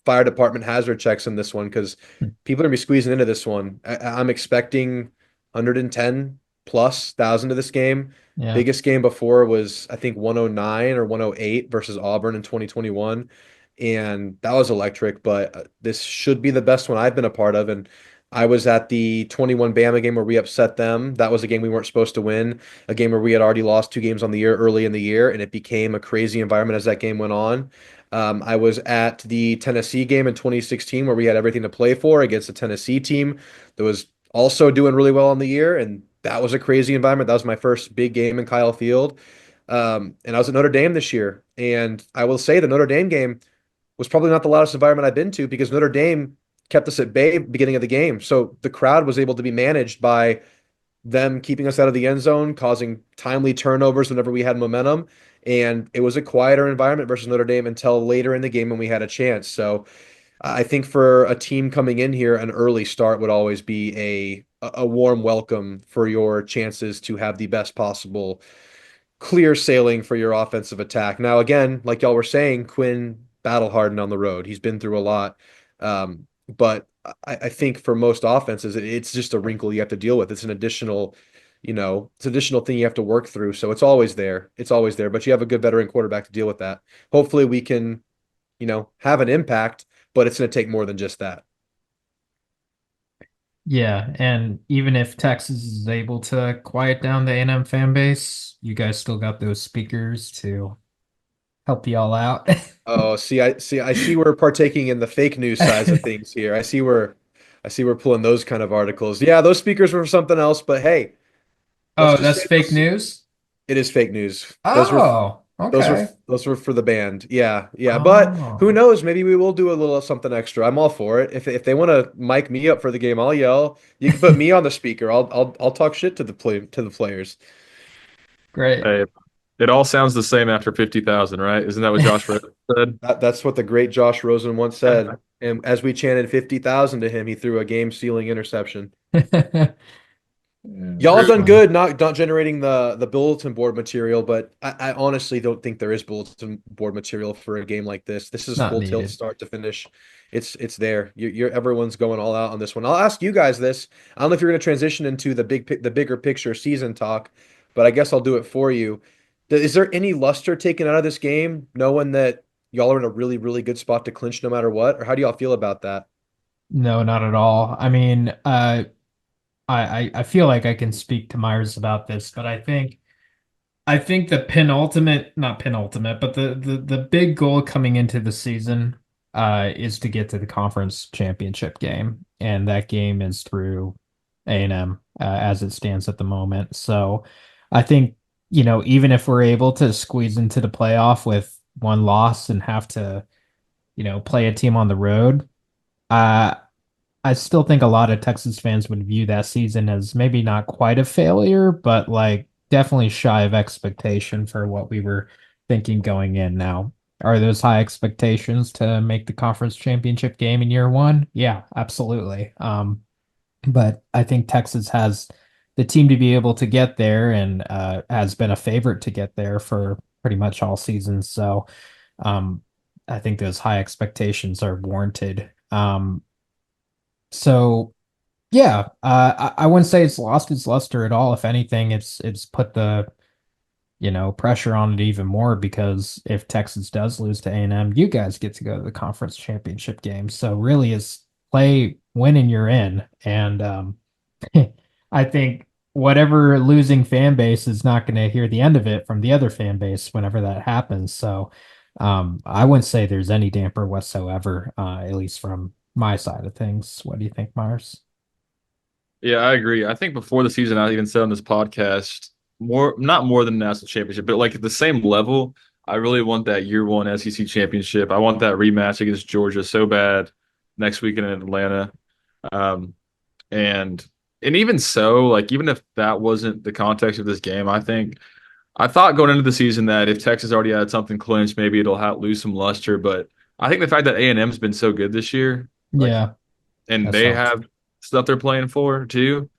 fire department hazard checks in this one because people are gonna be squeezing into this one. I'm expecting 110 plus thousand to this game. Yeah. Biggest game before was I think 109 or 108 versus Auburn in 2021, and that was electric. But this should be the best one I've been a part of, and I was at the 21 Bama game where we upset them. That was a game we weren't supposed to win, a game where we had already lost two games on the year early in the year, and it became a crazy environment as that game went on. I was at the Tennessee game in 2016 where we had everything to play for against a Tennessee team that was also doing really well on the year, and that was a crazy environment. That was my first big game in Kyle Field. And I was at Notre Dame this year, and I will say the Notre Dame game was probably not the loudest environment I've been to because Notre Dame kept us at bay beginning of the game. So the crowd was able to be managed by them keeping us out of the end zone, causing timely turnovers whenever we had momentum. And it was a quieter environment versus Notre Dame until later in the game when we had a chance. So I think for a team coming in here, an early start would always be a warm welcome for your chances to have the best possible clear sailing for your offensive attack. Now, again, like y'all were saying, Quinn battle hardened on the road. He's been through a lot. But I think for most offenses, it's just a wrinkle you have to deal with. It's an additional, it's an additional thing you have to work through. So it's always there. It's always there. But you have a good veteran quarterback to deal with that. Hopefully we can, have an impact, but it's going to take more than just that. Yeah, and even if Texas is able to quiet down the A&M fan base, you guys still got those speakers to help y'all out. Oh, I see we're partaking in the fake news sides of things here. I see we're pulling those kind of articles. Yeah, those speakers were something else, but hey, let's Oh, just that's say fake those, news? it is fake news. Oh, Those were okay. those were for the band. Yeah, yeah. But who Oh, knows? Maybe we will do a little something extra. I'm all for it. If they want to mic me up for the game, I'll yell. You can put me on the speaker. I'll talk shit to the players. great. Hey, it all sounds the same after 50,000, right? Isn't that what Josh Rosen said? That's what the great Josh Rosen once said. And as we chanted 50,000 to him, he threw a game-sealing interception. Yeah, Y'all have that's Drew, done funny. good not generating the bulletin board material, but I honestly don't think there is bulletin board material for a game like this. This is Not full tilt needed. start to finish. It's there. You're everyone's going all out on this one. I'll ask you guys this. I don't know if you're going to transition into the bigger picture season talk, but I guess I'll do it for you. Is there any luster taken out of this game, knowing that y'all are in a really, really good spot to clinch no matter what? Or how do y'all feel about that? No, not at all. I mean, I feel like I can speak to Myers about this, but I think the penultimate, not penultimate, but the big goal coming into the season is to get to the conference championship game, and that game is through A&M as it stands at the moment. So I think, even if we're able to squeeze into the playoff with one loss and have to, play a team on the road, uh, I still think a lot of Texas fans would view that season as maybe not quite a failure, but like definitely shy of expectation for what we were thinking going in. Now, are those high expectations to make the conference championship game in year one? Yeah, absolutely. But I think Texas has the team to be able to get there and has been a favorite to get there for pretty much all seasons. So um, I think those high expectations are warranted. So yeah, I wouldn't say it's lost its luster at all. If anything, it's put the pressure on it even more because if Texas does lose to A&M, you guys get to go to the conference championship game. So really, is play winning you're in, and I think whatever losing fan base is not going to hear the end of it from the other fan base whenever that happens. So I wouldn't say there's any damper whatsoever, at least from my side of things. What do you think, Mars? yeah, I agree. I think before the season, I even said on this podcast, not more than national championship, but like at the same level, I really want that year one SEC championship. I want that rematch against Georgia so bad next weekend in Atlanta. Um, and and even so, like even if that wasn't the context of this game, I thought going into the season that if Texas already had something clinched, maybe it'll lose some luster. But I think the fact that A&M's been so good this year, like, Yeah, and that's they helped. have stuff they're playing for too,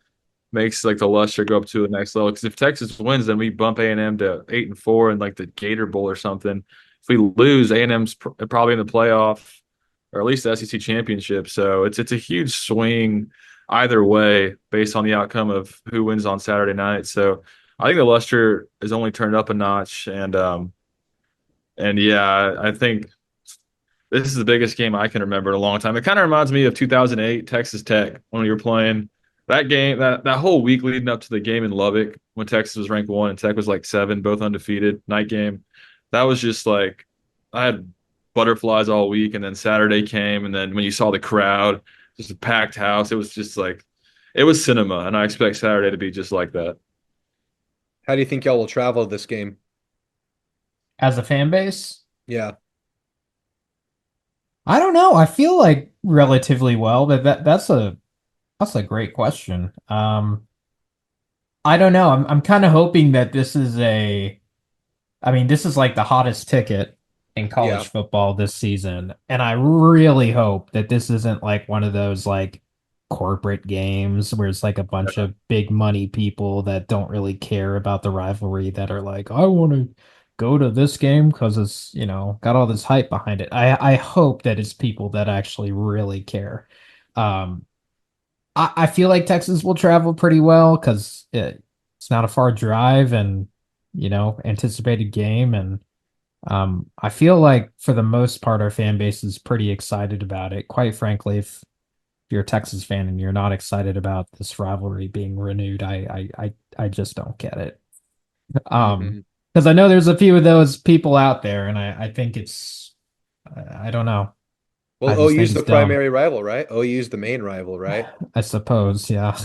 makes like the luster go up to the next level. Because if Texas wins, then we bump A&M to 8-4 in like the Gator Bowl or something. If we lose, A&M's probably in the playoff or at least the SEC championship. So it's a huge swing either way based on the outcome of who wins on Saturday night. So I think the luster is only turned up a notch, and yeah, I think this is the biggest game I can remember in a long time. It kind of reminds me of 2008 Texas Tech when we were playing that game, that whole week leading up to the game in Lubbock when Texas was ranked 1 and Tech was like 7, both undefeated, night game. That was just like I had butterflies all week, and then Saturday came, and then when you saw the crowd, just a packed house, it was just like it was cinema, and I expect Saturday to be just like that. How do you think y'all will travel this game? As a fan base, Yeah, I don't know. I feel like relatively well, but that's a great question. I don't know. I'm kind of hoping that this is a I mean, this is like the hottest ticket in yeah, college football this season. And I really hope that this isn't like one of those like corporate games where it's like a bunch of big money people that don't really care about the rivalry that are like, I want to go to this game because it's, got all this hype behind it. I hope that it's people that actually really care. Um, I feel like Texas will travel pretty well because it's not a far drive and, anticipated game. And I feel like for the most part, our fan base is pretty excited about it. Quite frankly, if you're a Texas fan and you're not excited about this rivalry being renewed, I just don't get it. hmm Because I know there's a few of those people out there, and I think I don't know. I Well, just think OU's it's the dumb. primary rival, right? OU's the main rival, right? I suppose, yeah.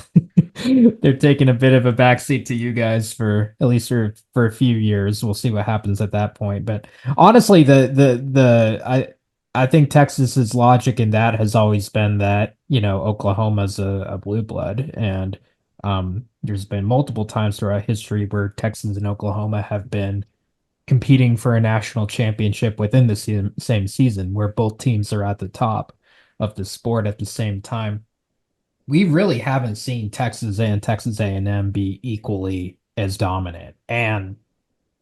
They're taking a bit of a backseat to you guys for at least for a few years. We'll see what happens at that point. But honestly, I think Texas's logic in that has always been that, Oklahoma's a blue blood. And there's been multiple times throughout history where Texas and Oklahoma have been competing for a national championship within the same season where both teams are at the top of the sport at the same time. We really haven't seen Texas and Texas A&M be equally as dominant. And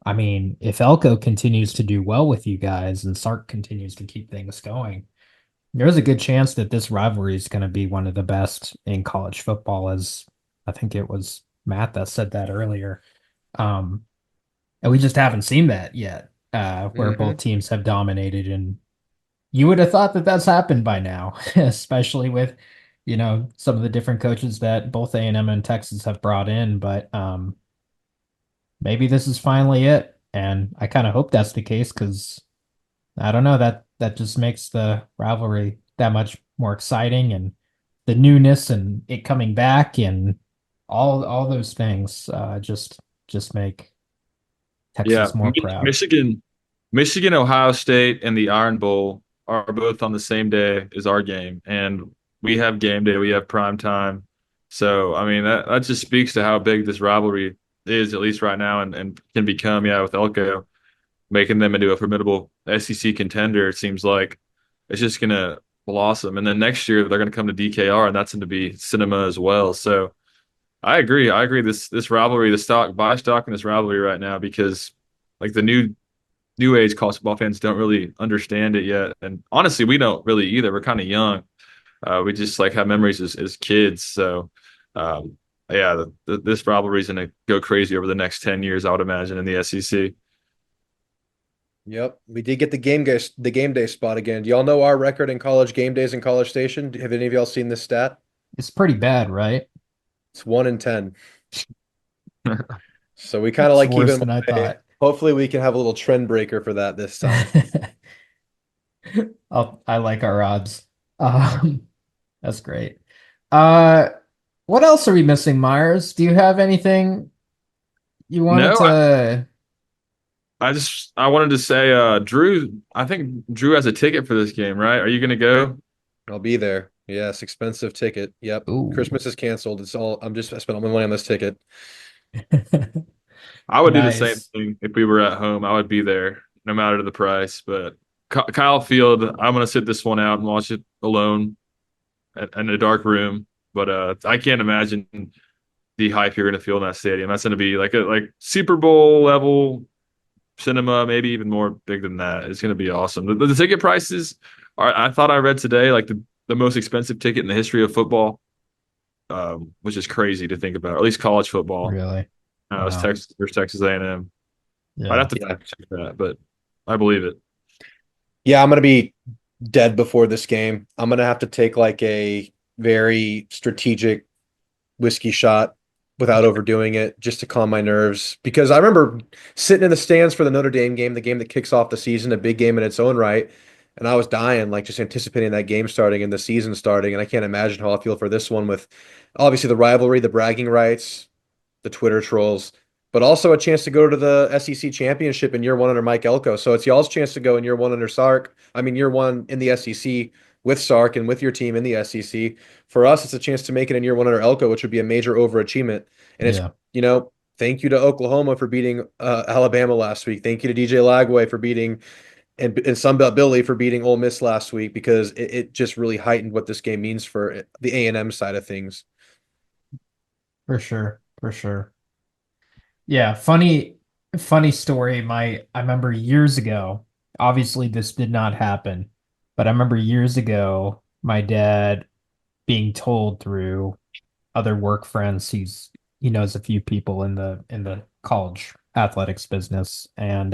I mean, if Elko continues to do well with you guys and Sark continues to keep things going, there's a good chance that this rivalry is going to be one of the best in college football, as I think it was Matt that said that earlier. Um, and we just haven't seen that yet, where both hmm teams have dominated. And you would have thought that that's happened by now, especially with, some of the different coaches that both A&M and Texas have brought in. But maybe this is finally it. And I kind of hope that's the case because I don't know, that just makes the rivalry that much more exciting and the newness and it coming back and all those things just make Yeah, Texas more proud. Michigan, Ohio State, and the Iron Bowl are both on the same day as our game, and we have game day, we have prime time. So, I mean, that just speaks to how big this rivalry is, at least right now, and can become, yeah, with Elko making them into a formidable SEC contender. It seems like it's just gonna blossom, and then next year they're gonna come to DKR, and that's going to be cinema as well. So. I agree. I agree. This rivalry, the stock, buy stock in this rivalry right now because like the new age college football fans don't really understand it yet, and honestly, we don't really either. We're kind of young. We just like have memories as kids. So, um, yeah, this rivalry is gonna go crazy over the next 10 years, I would imagine, in the SEC. Yep, we did get the game day spot again. Do y'all know our record in college game days in College Station? Have any of y'all seen this stat? It's pretty bad, right? It's 1 in 10. So we kind of It's like keeping worse them than I away. thought. Hopefully, we can have a little trend breaker for that this time. I like our odds. Um, that's great. Uh, what else are we missing, Myers? Do you have anything you wanted No, to? I wanted to say, Drew. I think Drew has a ticket for this game, right? Are you gonna go? I'll be there. Yes, expensive ticket. Yep. Ooh. Christmas is canceled. I spent all my money on this ticket. I would do the same Nice. thing if we were at home. I would be there no matter the price. But Kyle Field, I'm gonna sit this one out and watch it alone in a dark room. But I can't imagine the hype you're gonna feel in that stadium. That's gonna be like a Super Bowl level cinema, maybe even more big than that. It's gonna be awesome. The ticket prices are. I thought I read today like the most expensive ticket in the history of football, which is crazy to think about. Or at least college football. Really? It's Wow. Texas versus Texas A&M. I'd have Yeah. to Yeah. fact check that, but I believe it. Yeah, I'm gonna be dead before this game. I'm gonna have to take like a very strategic whiskey shot without overdoing it just to calm my nerves. Because I remember sitting in the stands for the Notre Dame game, the game that kicks off the season, a big game in its own right. And I was dying, like just anticipating that game starting and the season starting. And I can't imagine how I feel for this one with obviously the rivalry, the bragging rights, the Twitter trolls, but also a chance to go to the SEC championship in year one under Mike Elko. So it's y'all's chance to go in year one under Sark. I mean, year one in the SEC with Sark and with your team in the SEC. For us, it's a chance to make it in year one under Elko, which would be a major overachievement. And it's, Yeah. thank you to Oklahoma for beating Alabama last week. Thank you to DJ Lagway for beating and Sunbelt Billy for beating Ole Miss last week because it just really heightened what this game means for the A&M side of things. For sure. For sure. Yeah, funny story. I remember years ago, obviously this did not happen, but I remember years ago my dad being told through other work friends he knows a few people in the college athletics business. And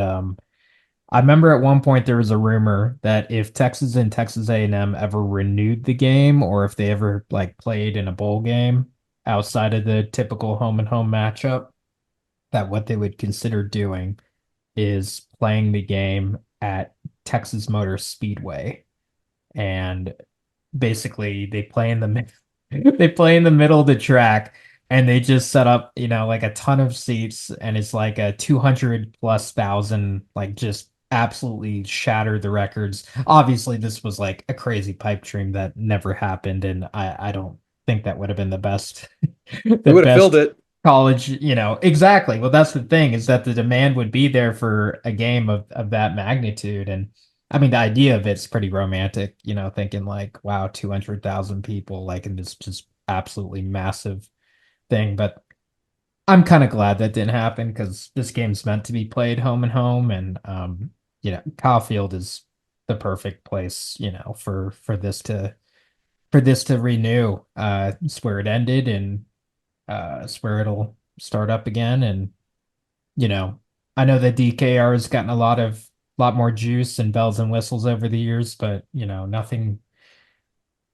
I remember at one point there was a rumor that if Texas and Texas A&M ever renewed the game or if they ever like played in a bowl game outside of the typical home and home matchup, that what they would consider doing is playing the game at Texas Motor Speedway. And basically they play in the they play in the middle of the track and they just set up, like a ton of seats and it's like a 200 plus thousand, like just absolutely shattered the records. Obviously, this was like a crazy pipe dream that never happened, and I don't think that would have been the best We the would have filled best it. college, exactly. Well, that's the thing is that the demand would be there for a game of that magnitude. And I mean, the idea of it's pretty romantic, thinking like, wow, 200,000 people, like in this just absolutely massive thing. But I'm kind of glad that didn't happen because this game's meant to be played home and home. And, Kyle Field is the perfect place, for this to renew. It's where it ended and it's where it'll start up again. And, you know, I know that DKR has gotten a lot more juice and bells and whistles over the years, but nothing.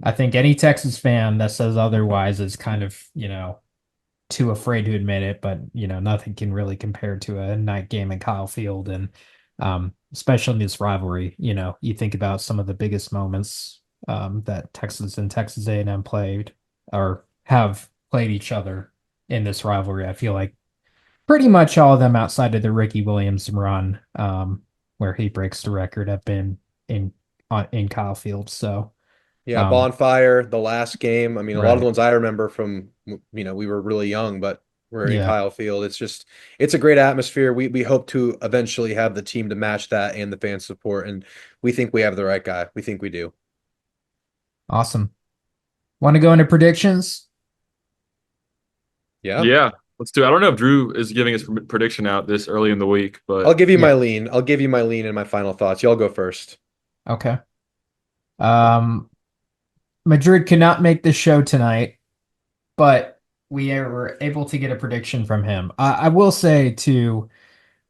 I think any Texas fan that says otherwise is kind of, too afraid to admit it, but nothing can really compare to a night game in Kyle Field. And especially in this rivalry, you think about some of the biggest moments that Texas and Texas A&M played or have played each other in this rivalry. I feel like pretty much all of them outside of the Ricky Williams run, where he breaks the record, have been in Kyle Field. So Yeah, um, Bonfire, the last game. I mean, a lot of the right. ones I remember from, we were really young, but we're in Yeah. Kyle Field. It's a great atmosphere. We hope to eventually have the team to match that and the fan support. And we think we have the right guy. We think we do. Awesome. Want to go into predictions? Yeah. Yeah, let's do it. I don't know if Drew is giving his prediction out this early in the week, I'll but give you my Yeah. lean. I'll give you my lean and my final thoughts. Y'all go first. Okay. Um, Madrid could not make the show tonight, but we were able to get a prediction from him. I will say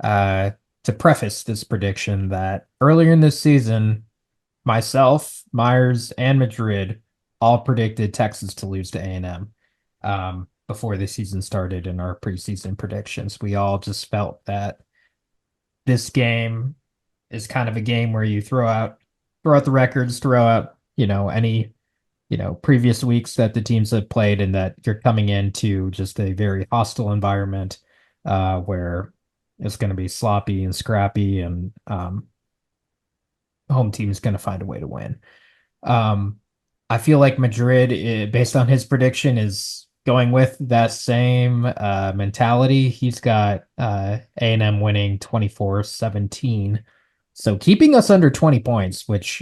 uh, to preface this prediction that earlier in this season, myself, Myers, and Madrid all predicted Texas to lose to A&M before the season started in our preseason predictions. We all just felt that this game is kind of a game where you throw out the records, throw out, any, previous weeks that the teams have played and that you're coming into just a very hostile environment where it's going to be sloppy and scrappy and home team is going to find a way to win. Um, I feel like Madrid, based on his prediction, is going with that same mentality. He's got A&M winning 24-17. So keeping us under 20 points, which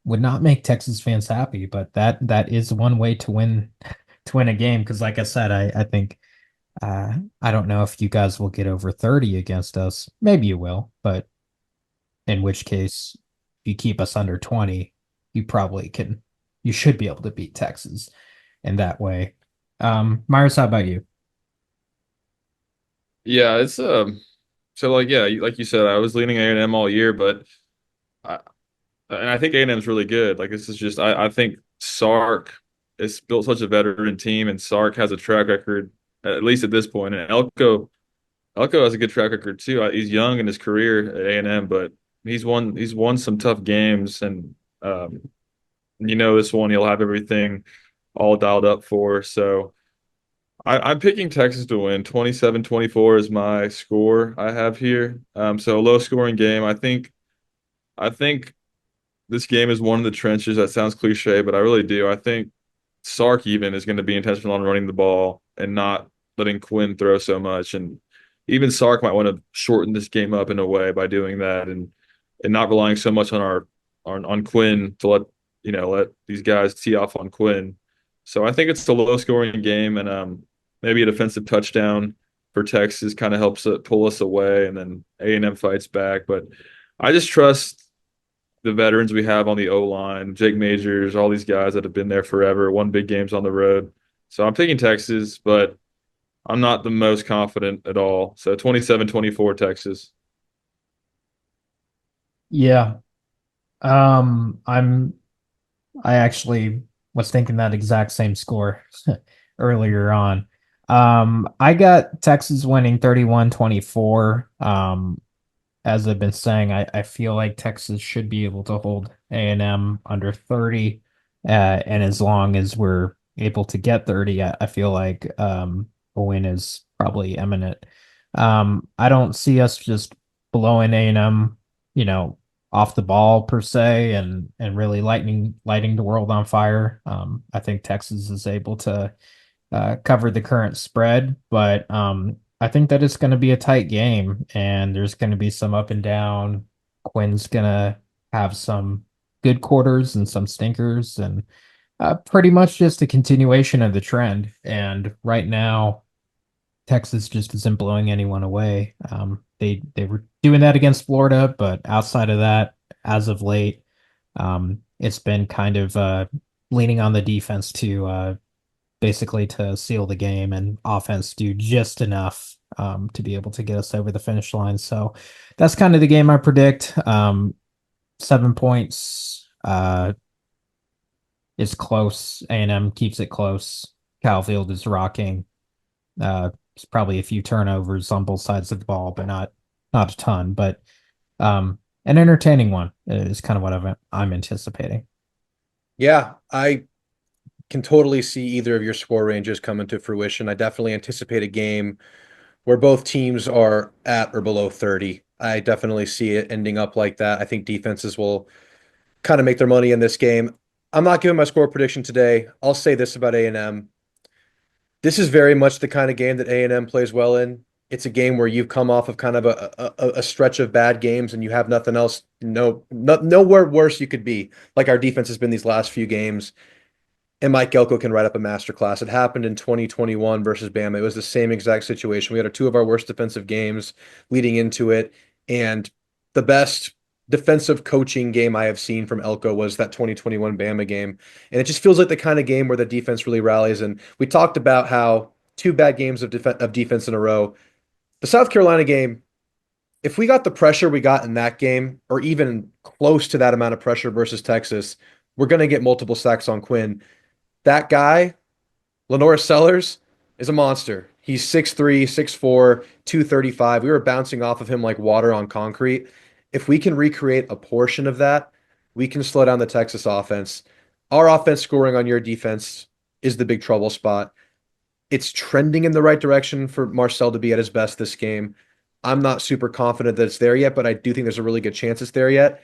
would not make Texas fans happy, but that is one way to win a game. Because like I said, I think I don't know if you guys will get over 30 against us. Maybe you will, but in which case, if you keep us under 20, you probably can, you should be able to beat Texas in that way. Myers, how about you? Yeah, it's so like yeah, like you said, I was leaning A&M all year, but I and I think A&M's really good. Like this is just I think Sark is built such a veteran team, and Sark has a track record at least at this point, and Elko has a good track record too. He's young in his career at A&M, but he's won some tough games, and this one he'll have everything all dialed up for. So I'm picking Texas to win. 27-24 is my score I have here. So a low scoring game. I think this game is one of the trenches. That sounds cliche, but I really do. I think Sark even is going to be intentional on running the ball and not letting Quinn throw so much. And even Sark might want to shorten this game up in a way by doing that and not relying so much on on Quinn to let these guys tee off on Quinn. So I think it's a low scoring game, and maybe a defensive touchdown for Texas kind of helps it pull us away, and then A&M fights back. But I just trust the veterans we have on the O line, Jake Majors, all these guys that have been there forever, won big games on the road. So I'm taking Texas, but I'm not the most confident at all. So 27-24 Texas. Yeah. I'm I actually was thinking that exact same score earlier on. I got Texas winning 31-24. As I've been saying, I feel like Texas should be able to hold A&M under 30. And as long as we're able to get 30, I feel like a win is probably imminent. I don't see us just blowing A&M, you know, off the ball per se and really lighting the world on fire. I think Texas is able to cover the current spread, but I think that it's going to be a tight game and there's going to be some up and down. Quinn's going to have some good quarters and some stinkers, and pretty much just a continuation of the trend. And right now, Texas just isn't blowing anyone away. They were doing that against Florida, but outside of that, as of late, it's been kind of leaning on the defense to basically to seal the game, and offense do just enough to be able to get us over the finish line. So that's kind of the game I predict. 7 points is close. A&M keeps it close. Calfield is rocking. It's probably a few turnovers on both sides of the ball, but not a ton. But an entertaining one is kind of what I'm anticipating. Yeah, I can totally see either of your score ranges coming to fruition. I definitely anticipate a game where both teams are at or below 30. I definitely see it ending up like that. I think defenses will kind of make their money in this game. I'm not giving my score prediction today. I'll say this about A&M. This is very much the kind of game that A&M plays well in. It's a game where you've come off of kind of a stretch of bad games and you have nothing else, nowhere worse you could be. Like our defense has been these last few games, and Mike Elko can write up a masterclass. It happened in 2021 versus Bama. It was the same exact situation. We had two of our worst defensive games leading into it, and the best defensive coaching game I have seen from Elko was that 2021 Bama game. And it just feels like the kind of game where the defense really rallies. And we talked about how two bad games of defense in a row. The South Carolina game, if we got the pressure we got in that game, or even close to that amount of pressure versus Texas, we're going to get multiple sacks on Quinn. That guy, Lenore Sellers, is a monster. He's 6'3", 6'4", 235. We were bouncing off of him like water on concrete. If we can recreate a portion of that, we can slow down the Texas offense. Our offense scoring on your defense is the big trouble spot. It's trending in the right direction for Marcel to be at his best this game. I'm not super confident that it's there yet, but I do think there's a really good chance it's there yet.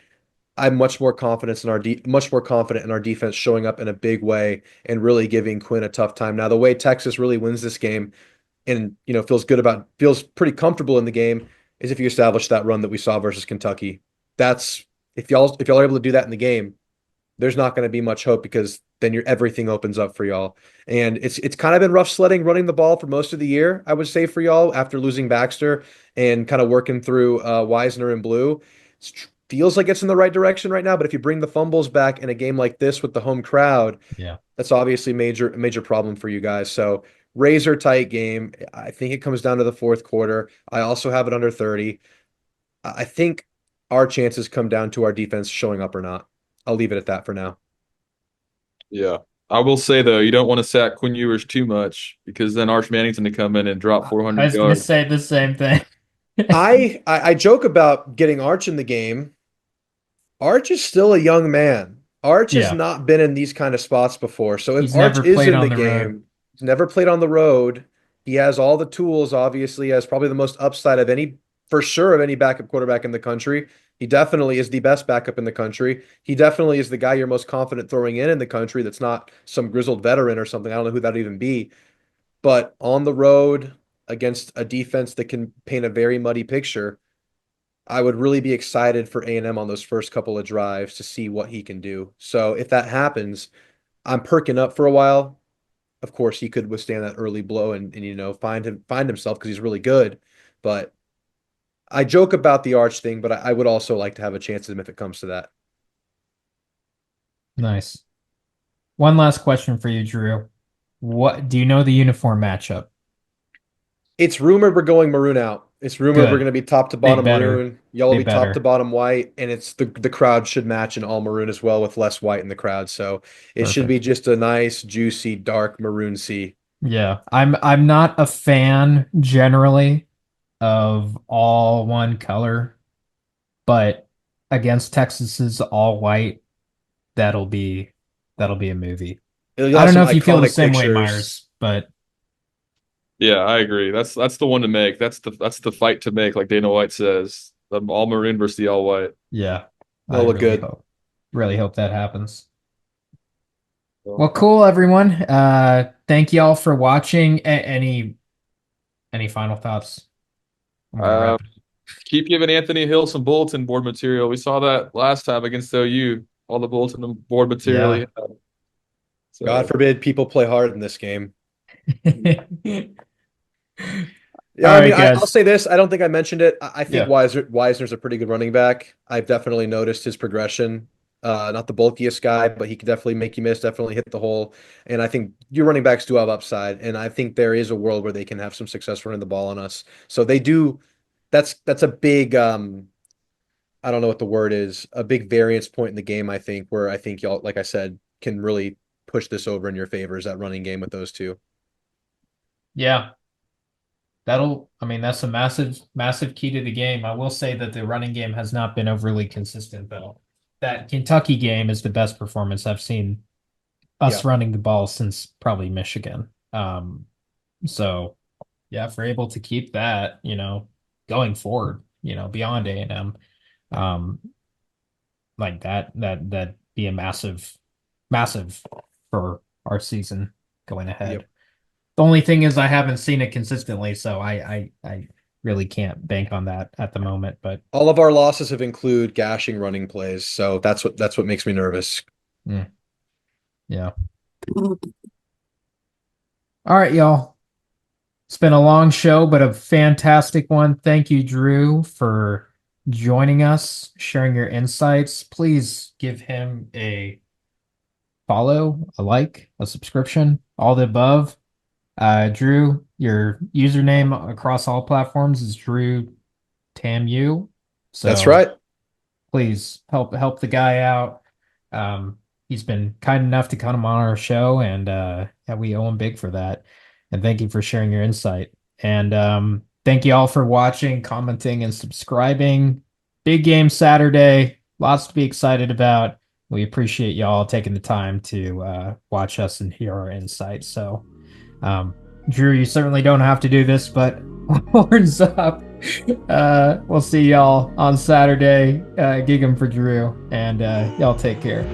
I'm much more confident in much more confident in our defense showing up in a big way and really giving Quinn a tough time. Now, the way Texas really wins this game and feels pretty comfortable in the game is if you establish that run that we saw versus Kentucky. That's if y'all are able to do that in the game, there's not going to be much hope because then everything opens up for y'all. And it's kind of been rough sledding running the ball for most of the year, I would say, for y'all after losing Baxter and kind of working through Wisner and Blue. Feels like it's in the right direction right now, but if you bring the fumbles back in a game like this with the home crowd, Yeah. that's obviously major problem for you guys. So razor tight game. I think it comes down to the fourth quarter. I also have it under 30. I think our chances come down to our defense showing up or not. I'll leave it at that for now. Yeah. I will say though, you don't want to sack Quinn Ewers too much because then Arch Manning's going to come in and drop I 400 was gonna yards. say the same thing. I joke about getting Arch in the game. Arch is still a young man. Arch has Yeah. not been in these kind of spots before. So if He's Arch never is played in the on the road. game, he's never played on the road. He has all the tools, obviously, he has probably the most upside of any, for sure, of any backup quarterback in the country. He definitely is the best backup in the country. He definitely is the guy you're most confident throwing in the country that's not some grizzled veteran or something. I don't know who that'd even be. But on the road against a defense that can paint a very muddy picture, I would really be excited for A&M on those first couple of drives to see what he can do. So if that happens, I'm perking up for a while. Of course, he could withstand that early blow and find himself because he's really good. But I joke about the Arch thing, but I would also like to have a chance at him if it comes to that. Nice. One last question for you, Drew. What do you know the uniform matchup? It's rumored we're going maroon out. It's rumored we're Good. going to be top to They bottom better. maroon. Y'all will They be top to better. bottom white, and it's the crowd should match in all maroon as well with less white in the crowd. So it should be Perfect. just a nice, juicy, dark maroon sea. Yeah. I'm not a fan generally of all one color, but against Texas's all white, that'll be that'll be a movie. You'll I have don't know some if you feel the iconic same way, pictures. Myers, but Yeah, I agree. That's the one to make. That's the fight to make, like Dana White says. The all maroon versus the all white. yeah, I They'll look good. really hope that happens. So, Well, cool, everyone. Thank you all for watching. Any final thoughts? I'm gonna uh, wrap it. keep giving Anthony Hill some bulletin board material. We saw that last time against OU. All the bulletin board material he Yeah. had. God So forbid people play hard in this game. All Yeah, I mean, right, I'll guys. say this. I don't think I mentioned it. I think Yeah. Wisner's a pretty good running back. I've definitely noticed his progression. Not the bulkiest guy, but he could definitely make you miss, definitely hit the hole. And I think your running backs do have upside. And I think there is a world where they can have some success running the ball on us. So they do. That's a big I don't know what the word is, a big variance point in the game, I think, where I think y'all, like I said, can really push this over in your favor is that running game with those two. Yeah. I mean, that's a massive key to the game. I will say that the running game has not been overly consistent, though. That Kentucky game is the best performance I've seen us Yeah. running the ball since probably Michigan. So yeah, if we're able to keep that, going forward, beyond A&M, um, like that be a massive for our season going ahead. Yep. The only thing is I haven't seen it consistently, so I really can't bank on that at the moment. But All of our losses have include gashing running plays, so that's what makes me nervous. yeah. All right, y'all. It's been a long show, but a fantastic one. Thank you, Drew, for joining us, sharing your insights. Please give him a follow, a like, a subscription, all the above. Drew, your username across all platforms is DrewTAMU. That's So right. please help the guy out. He's been kind enough to come on our show, and yeah, we owe him big for that. And thank you for sharing your insight. And thank you all for watching, commenting, and subscribing. Big game Saturday, lots to be excited about. We appreciate y'all taking the time to watch us and hear our insights. So, Drew, you certainly don't have to do this, but horns up. We'll see y'all on Saturday. Gig 'em for Drew, and y'all take care.